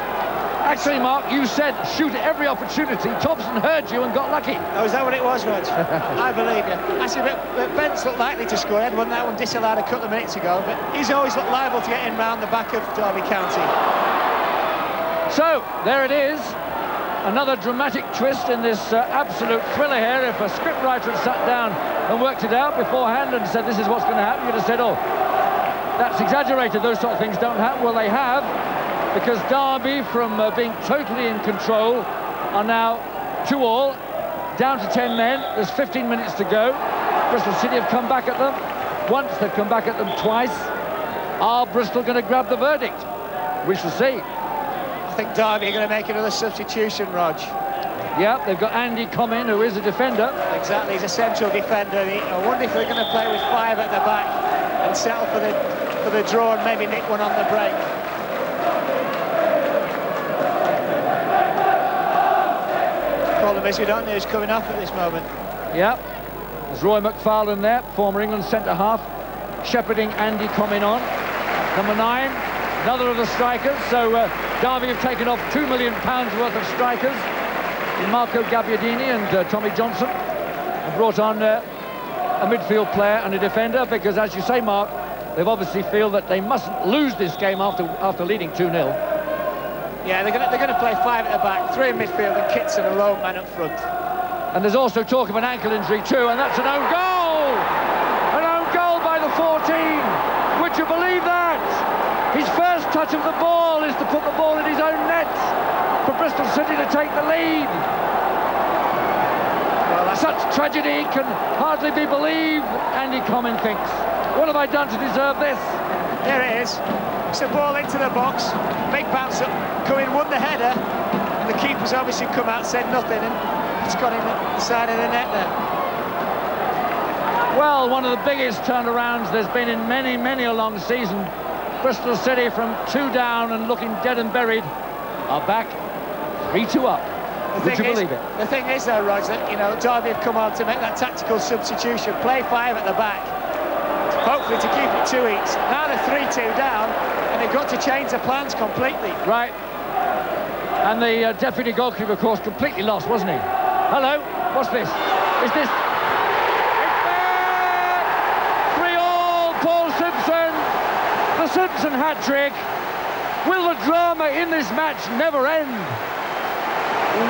Actually, Mark, you said shoot at every opportunity. Thompson heard you and got lucky. Oh, is that what it was, Rog? I believe you. Actually, but Bent's looked likely to score. He had that one disallowed a couple of minutes ago, but he's always looked liable to get in round the back of Derby County. So, there it is. Another dramatic twist in this absolute thriller here. If a scriptwriter had sat down and worked it out beforehand and said this is what's going to happen, you'd have said, oh, that's exaggerated. Those sort of things don't happen. Well, they have. Because Derby, from being totally in control, are now 2-all, down to 10 men. There's 15 minutes to go. Bristol City have come back at them once, they've come back at them twice. Are Bristol going to grab the verdict? We shall see. I think Derby are going to make another substitution, Rog. Yeah, they've got Andy Comyn, who is a defender. Exactly, he's a central defender. I wonder if they're going to play with 5 at the back and settle for the draw and maybe nick one on the break. Problem is we don't know who's coming off at this moment. Yeah, there's Roy McFarlane there, former England centre-half, shepherding Andy Comyn on. Number 9, another of the strikers. So Derby have taken off £2 million worth of strikers in Marco Gabbiadini and Tommy Johnson, and brought on a midfield player and a defender, because, as you say, Mark, they obviously feel that they mustn't lose this game after leading 2-0. Yeah, they're going to play 5 at the back, 3 in midfield, and Kitson a lone man up front. And there's also talk of an ankle injury too, and that's an own goal! An own goal by the 14! Would you believe that? His first touch of the ball is to put the ball in his own net for Bristol City to take the lead. Well, such tragedy can hardly be believed, Andy Comyn thinks. What have I done to deserve this? There it is. It's a ball into the box. Big bounce up. Comyn won the header, and the keeper's obviously come out, said nothing, and it's gone in the side of the net there. Well, one of the biggest turnarounds there's been in many, many a long season. Bristol City, from 2 down and looking dead and buried, are back 3-2 up. Would you believe it? The thing is, though, Roger, you know, Derby have come on to make that tactical substitution, play 5 at the back, hopefully to keep it 2 each. Now they're 3-2 down, and they've got to change their plans completely. Right. And the deputy goalkeeper, of course, completely lost, wasn't he? Hello, what's this? Is this... It's back! 3-3, Paul Simpson! The Simpson hat-trick. Will the drama in this match never end?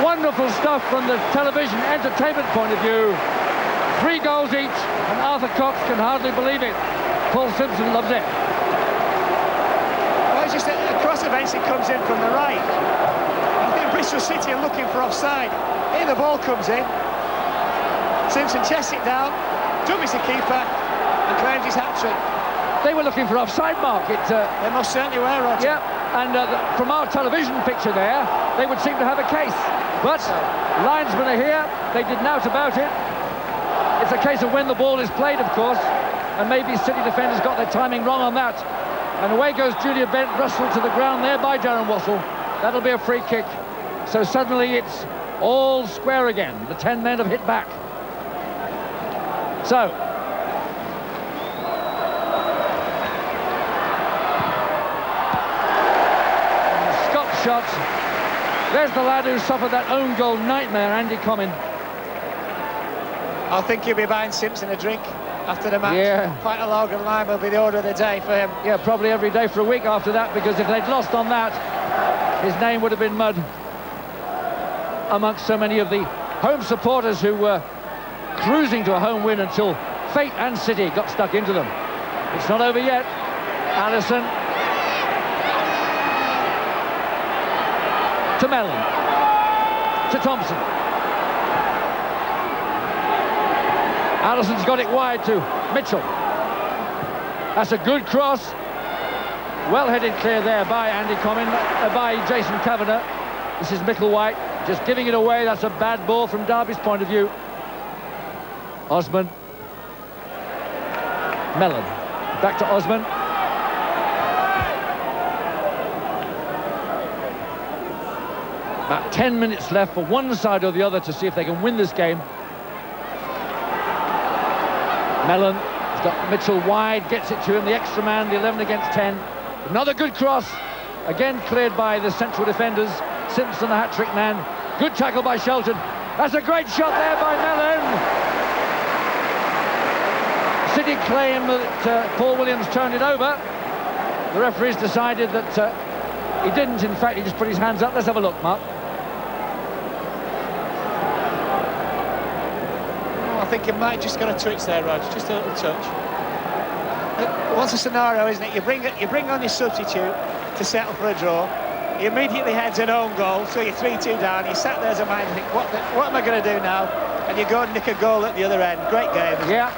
Wonderful stuff from the television entertainment point of view. 3 goals each, and Arthur Cox can hardly believe it. Paul Simpson loves it. Well, it's just a cross eventually comes in from the right. I think Bristol City are looking for offside. Here the ball comes in. Simpson chests it down, dummies the keeper, and claims his hat-trick. They were looking for offside, Mark. They most certainly were, Roger. Yeah, and from our television picture there, they would seem to have a case. But linesmen are here. They did nout about it. It's a case of when the ball is played, of course, and maybe City defenders got their timing wrong on that. And away goes Julia Bent, rustled to the ground there by Darren Wassell. That'll be a free kick. So suddenly it's all square again. The 10 men have hit back. So... shot. There's the lad who suffered that own goal nightmare, Andy Comyn. I think he'll be buying Simpson a drink after the match. Yeah. Quite a log and lime will be the order of the day for him. Yeah, probably every day for a week after that, because if they'd lost on that, his name would have been mud amongst so many of the home supporters who were cruising to a home win until fate and City got stuck into them. It's not over yet. Allison to Mellon, to Thompson. Allison's got it wide to Mitchell. That's a good cross. Well headed clear there by Andy Comyn, by Jason Kavanagh. This is Micklewhite just giving it away. That's a bad ball from Derby's point of view. Osman. Mellon. Back to Osman. About 10 minutes left for one side or the other to see if they can win this game. Mellon has got Mitchell wide, gets it to him, the extra man, the 11 against 10. Another good cross, again cleared by the central defenders. Simpson, the hat-trick man. Good tackle by Shelton. That's a great shot there by Mellon. City claim that Paul Williams turned it over. The referees decided that he didn't. In fact, he just put his hands up. Let's have a look, Mark. I think he might just got a touch there, Rog, just a little touch. What's the scenario, isn't it? You bring on your substitute to settle for a draw. He immediately heads an own goal, so you're 3-2 down. You sat there as a man and think, what am I going to do now? And you go and nick a goal at the other end. Great game. Yeah.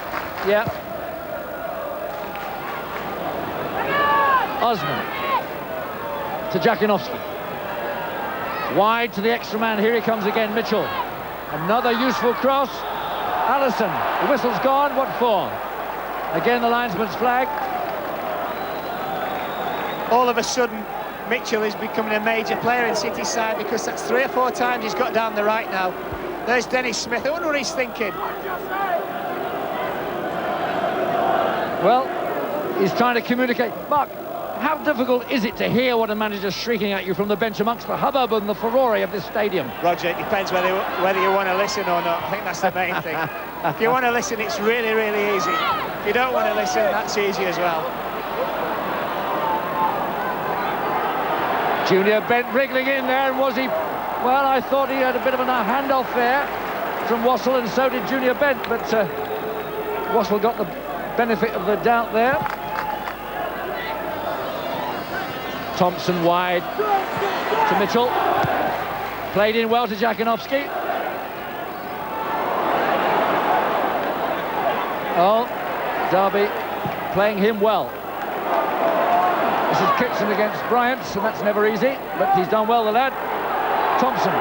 Osman to Jakinowski. Wide to the extra man. Here he comes again, Mitchell. Another useful cross. Allison, the whistle's gone. What for? Again, the linesman's flag. All of a sudden, Mitchell is becoming a major player in City's side, because that's 3 or 4 times he's got down the right now. There's Dennis Smith. I wonder what he's thinking. Well, he's trying to communicate. Mark, how difficult is it to hear what a manager's shrieking at you from the bench amongst the hubbub and the furore of this stadium? Roger, it depends whether you want to listen or not. I think that's the main thing. If you want to listen, it's really, really easy. If you don't want to listen, that's easy as well. Junior Bent wriggling in there, and was he... Well, I thought he had a bit of a handoff there from Wassell, and so did Junior Bent, but Wassell got the benefit of the doubt there. Thompson wide to Mitchell. Played in well to Jakinowski. Oh, Derby playing him well. This is Kitson against Bryant, and that's never easy, but he's done well, the lad. Thompson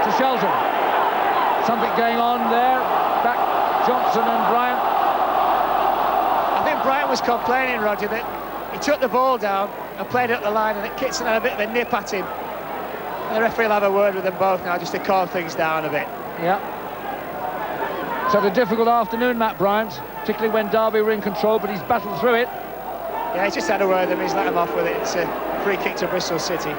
to Shelton. Something going on there. Back Johnson and Bryant. I think Bryant was complaining, Roger, that he took the ball down and played it up the line, and that Kitson had a bit of a nip at him. And the referee will have a word with them both now, just to calm things down a bit. Yeah. It's had a difficult afternoon, Matt Bryant, particularly when Derby were in control, but he's battled through it. Yeah, he's just had a word with them, he's let him off with it. It's a free kick to Bristol City.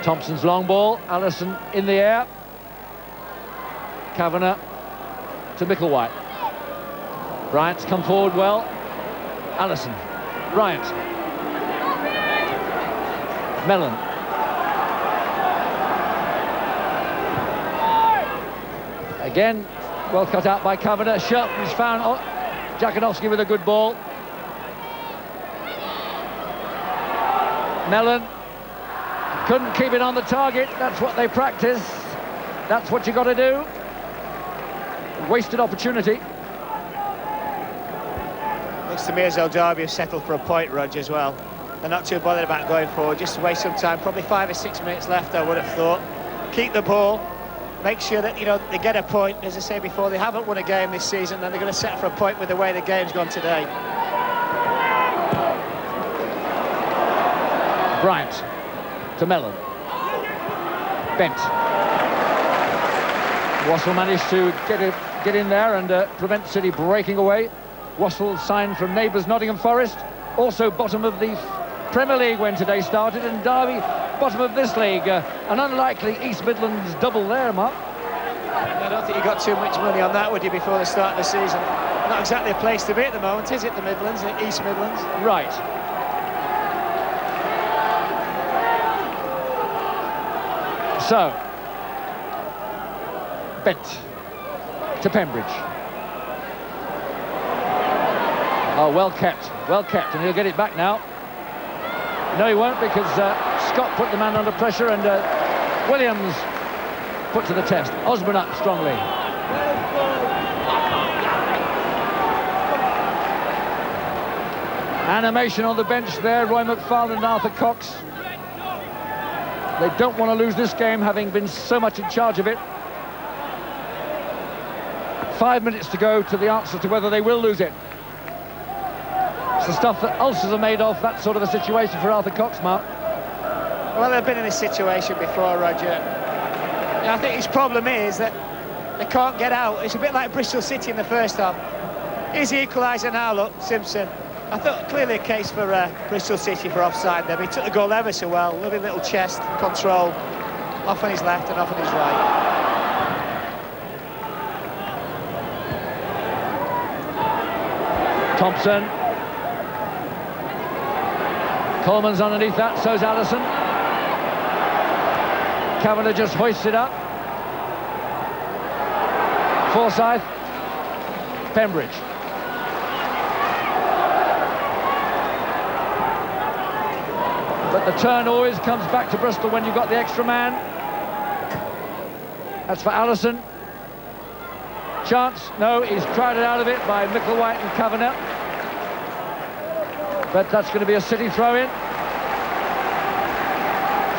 Thompson's long ball, Allison in the air. Kavanagh to Micklewhite. Bryant's come forward well. Allison, Bryant. Mellon. Again, well cut out by Kavanagh. Shelton's found Jakanowski with a good ball. Mellon couldn't keep it on the target. That's what they practice. That's what you got to do. Wasted opportunity. Looks to me as though Derby have settled for a point, Roger, as well. They're not too bothered about going forward, just to waste some time. Probably 5 or 6 minutes left, I would have thought. Keep the ball. Make sure that, you know, they get a point. As I say before, they haven't won a game this season, and they're going to set for a point with the way the game's gone today. Bryant to Mellon. Bent. Wassell managed to get in there and prevent City breaking away. Wassell signed from neighbours Nottingham Forest, also bottom of the Premier League when today started, and Derby bottom of this league. An unlikely East Midlands double there, Mark. I don't think you got too much money on that, would you, before the start of the season? Not exactly a place to be at the moment, is it, the Midlands, the East Midlands? Right. So, Bent to Pembridge. Oh, well kept, and he'll get it back now. No, he won't, because Scott put the man under pressure, and Williams put to the test. Osborne up strongly. Animation on the bench there, Roy McFarlane and Arthur Cox. They don't want to lose this game, having been so much in charge of it. 5 minutes to go to the answer to whether they will lose it. It's the stuff that ulcers are made of, that sort of a situation for Arthur Cox, Mark. Well, they've been in this situation before, Roger. And I think his problem is that they can't get out. It's a bit like Bristol City in the first half. Here's the equaliser now, look, Simpson. I thought clearly a case for Bristol City for offside there. He took the goal ever so well. Lovely little chest control, off on his left and off on his right. Thompson. Coleman's underneath that, so's Allison. Kavanagh just hoists it up. Forsyth. Pembridge. But the turn always comes back to Bristol when you've got the extra man. That's for Allison. Chance, no, he's crowded out of it by Micklewhite and Kavanagh. But that's going to be a City throw-in.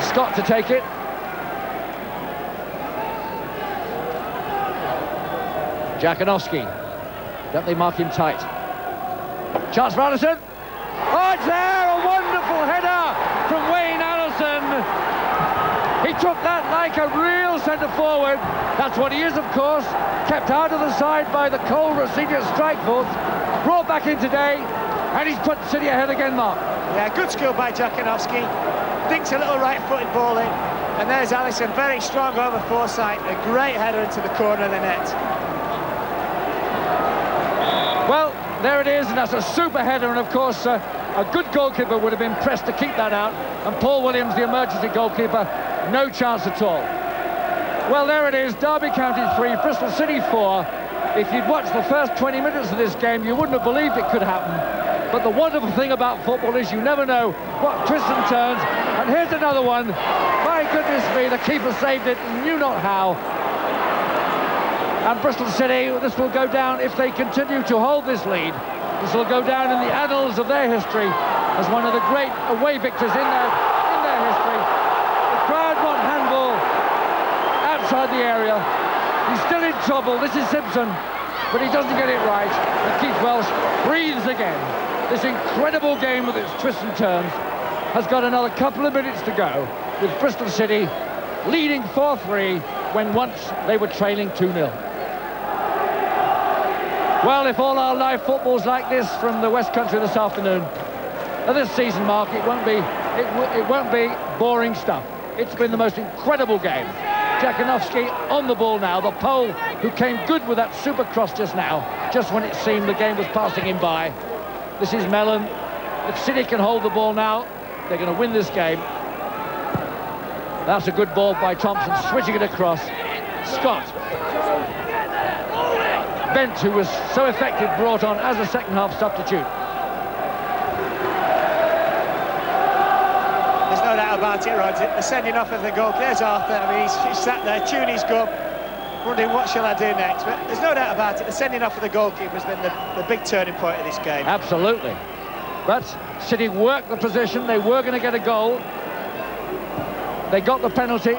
Scott to take it. Jakanowski. Don't they mark him tight? Chance for Allison. Oh, it's there! A wonderful header from Wayne Allison. He took that like a real centre-forward. That's what he is, of course. Kept out of the side by the cold Rosinius strike force. Brought back in today, and he's put City ahead again, Mark. Yeah, good skill by Jakanowski. Dinks a little right-footed ball in. And there's Allison, very strong over Forsyth. A great header into the corner of the net. Well, there it is, and that's a super header, and of course a good goalkeeper would have been pressed to keep that out, and Paul Williams, the emergency goalkeeper, no chance at all. Well, there it is, Derby County 3, Bristol City 4. If you'd watched the first 20 minutes of this game, you wouldn't have believed it could happen. But the wonderful thing about football is you never know what twists and turns, and here's another one. My goodness me, the keeper saved it, knew not how. And Bristol City, this will go down, if they continue to hold this lead, this will go down in the annals of their history as one of the great away victors in their history. The crowd want handball outside the area. He's still in trouble. This is Simpson, but he doesn't get it right. And Keith Welsh breathes again. This incredible game with its twists and turns has got another couple of minutes to go, with Bristol City leading 4-3 when once they were trailing 2-0. Well, if all our live football's like this from the West Country this afternoon, at this season, Mark, it won't be boring stuff. It's been the most incredible game. Jakanowski on the ball now, the Pole who came good with that super cross just now, just when it seemed the game was passing him by. This is Mellon. If City can hold the ball now, they're going to win this game. That's a good ball by Thompson, switching it across. Scott. Bent, who was so effective, brought on as a second-half substitute. There's no doubt about it, Rod. The sending off of the goal. There's Arthur. I mean, he's sat there, chewing his gum, wondering what shall I do next. But there's no doubt about it. The sending off of the goalkeeper has been the big turning point of this game. Absolutely. But City worked the position. They were going to get a goal. They got the penalty.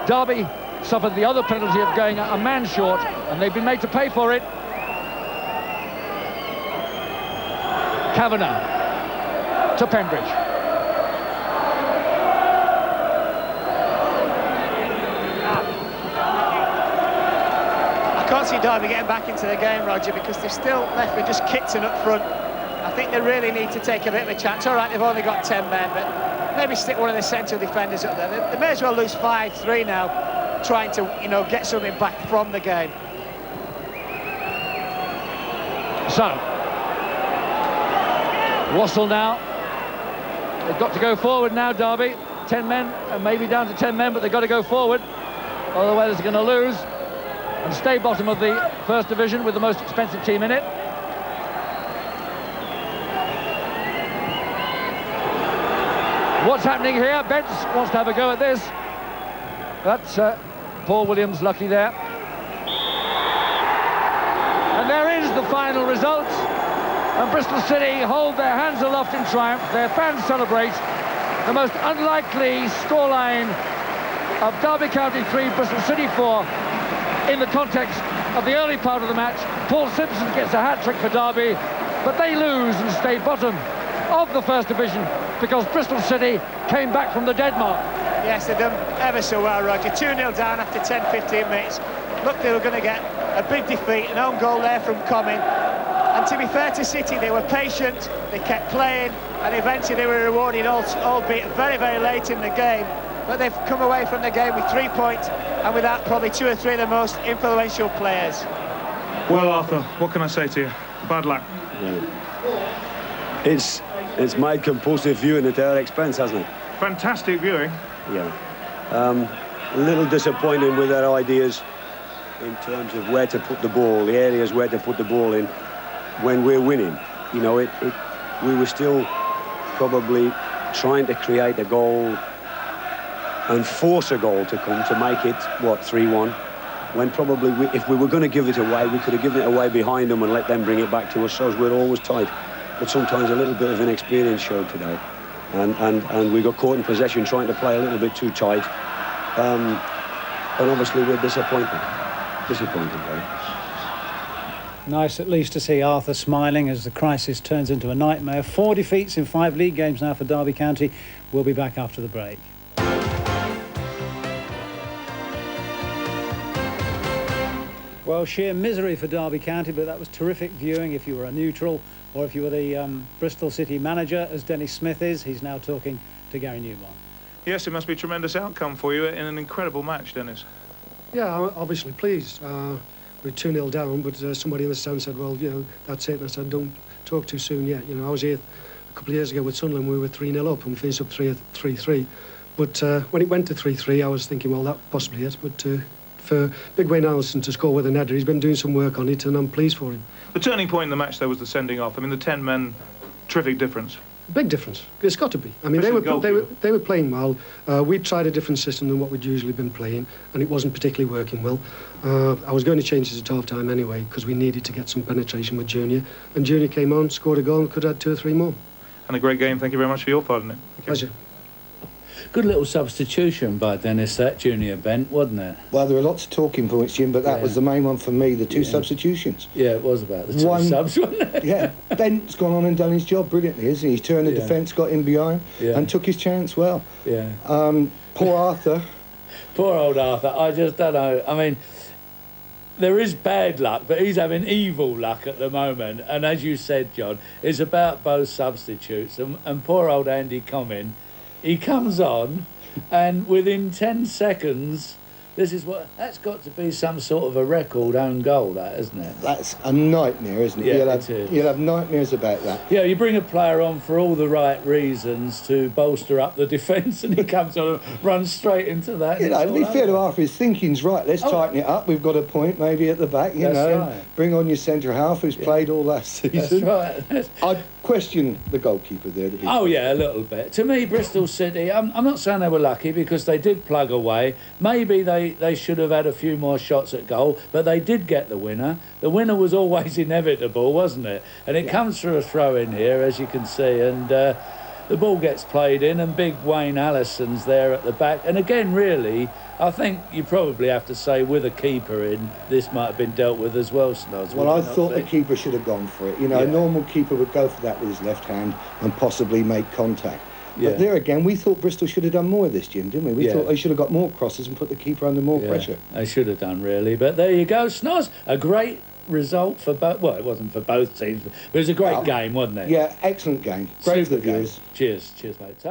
Derby suffered the other penalty of going a man short, and they've been made to pay for it. Kavanagh to Pembridge. I can't see Derby getting back into the game, Roger, because they're still left with just Kitson up front. I think they really need to take a bit of a chance. All right, they've only got 10 men, but maybe stick one of the central defenders up there. They may as well lose 5-3 now, trying to, get something back from the game. So, Wassell now. They've got to go forward now, Derby. 10 men, and maybe down to 10 men, but they've got to go forward. Otherwise, they're going to lose and stay bottom of the first division with the most expensive team in it. What's happening here? Bents wants to have a go at this. That's Paul Williams lucky there. And there is the final result. And Bristol City hold their hands aloft in triumph. Their fans celebrate. The most unlikely scoreline of Derby County 3, Bristol City 4 in the context of the early part of the match. Paul Simpson gets a hat-trick for Derby, but they lose and stay bottom of the first division because Bristol City came back from the dead mark. Yes, they've done ever so well, Roger. 2-0 down after 10-15 minutes. Looked they were going to get a big defeat, an own goal there from Coming. And to be fair to City, they were patient, they kept playing, and eventually they were rewarded, albeit very, very late in the game. But they've come away from the game with 3 points, and without probably 2 or 3 of the most influential players. Well, Arthur, what can I say to you? Bad luck. Yeah. It's made compulsive viewing at their expense, hasn't it? Fantastic viewing. Yeah. A little disappointing with their ideas in terms of where to put the ball, the areas where to put the ball in when we're winning. We were still probably trying to create a goal and force a goal to come to make it, 3-1, when probably if we were going to give it away, we could have given it away behind them and let them bring it back to us, so we're always tight. But sometimes a little bit of inexperience showed today. And we got caught in possession trying to play a little bit too tight. And obviously we're disappointed. Right? Nice at least to see Arthur smiling as the crisis turns into a nightmare. 4 defeats in 5 league games now for Derby County. We'll be back after the break. Well, sheer misery for Derby County, but that was terrific viewing if you were a neutral or if you were the Bristol City manager, as Dennis Smith is. He's now talking to Gary Newman. Yes, it must be a tremendous outcome for you in an incredible match, Dennis. Yeah, I'm obviously pleased. We're 2-0 down, but somebody in the stand said, well, that's it. And I said, don't talk too soon yet. I was here a couple of years ago with Sunderland. We were 3-0 up and we finished up 3-3. But when it went to 3-3, I was thinking, well, that possibly it. But for Big Wayne Allison to score with an header, he's been doing some work on it, and I'm pleased for him. The turning point in the match, though, was the sending off. I mean, the 10 men, terrific difference. Big difference. It's got to be. I mean, they were playing well. We tried a different system than what we'd usually been playing, and it wasn't particularly working well. I was going to change it at half-time anyway, because we needed to get some penetration with Junior. And Junior came on, scored a goal, and could have had 2 or 3 more. And a great game. Thank you very much for your part in it. Pleasure. Good little substitution by Dennis, that Junior Bent, wasn't it? Well, there were lots of talking points, Jim, but that was the main one for me, the 2 substitutions. Yeah, it was about the 2 subs, wasn't it? Yeah, Bent's gone on and done his job brilliantly, isn't he? He's turned the defence, got in behind, and took his chance well. Yeah. Poor Arthur. Poor old Arthur, I just don't know. I mean, there is bad luck, but he's having evil luck at the moment. And as you said, John, it's about both substitutes. And poor old Andy Comyn, he comes on, and within 10 seconds, that's got to be some sort of a record own goal, that, isn't it? That's a nightmare, isn't it? Yeah, you'll have nightmares about that. Yeah, you bring a player on for all the right reasons to bolster up the defence, and he comes on and runs straight into that. You know, to be fair to Arthur, his thinking's right. Let's tighten it up. We've got a point maybe at the back, you know. Right. Bring on your centre half who's played all last season. That's right. I'd question the goalkeeper there. Oh, yeah, a little bit. To me, Bristol City, I'm not saying they were lucky because they did plug away. Maybe they should have had a few more shots at goal, but they did get the winner. The winner was always inevitable, wasn't it? And it comes through a throw-in here, as you can see, and the ball gets played in, and big Wayne Allison's there at the back. And again, really, I think you probably have to say with a keeper in, this might have been dealt with as well, Snoz. Well, I thought the keeper should have gone for it. You know, a normal keeper would go for that with his left hand and possibly make contact. But there again, we thought Bristol should have done more of this, Jim, didn't we? We thought they should have got more crosses and put the keeper under more pressure. They should have done, really. But there you go, Snoz. A great result for both. Well, it wasn't for both teams, but it was a great game, wasn't it? Yeah, excellent game. Great for the viewers. Cheers, mate.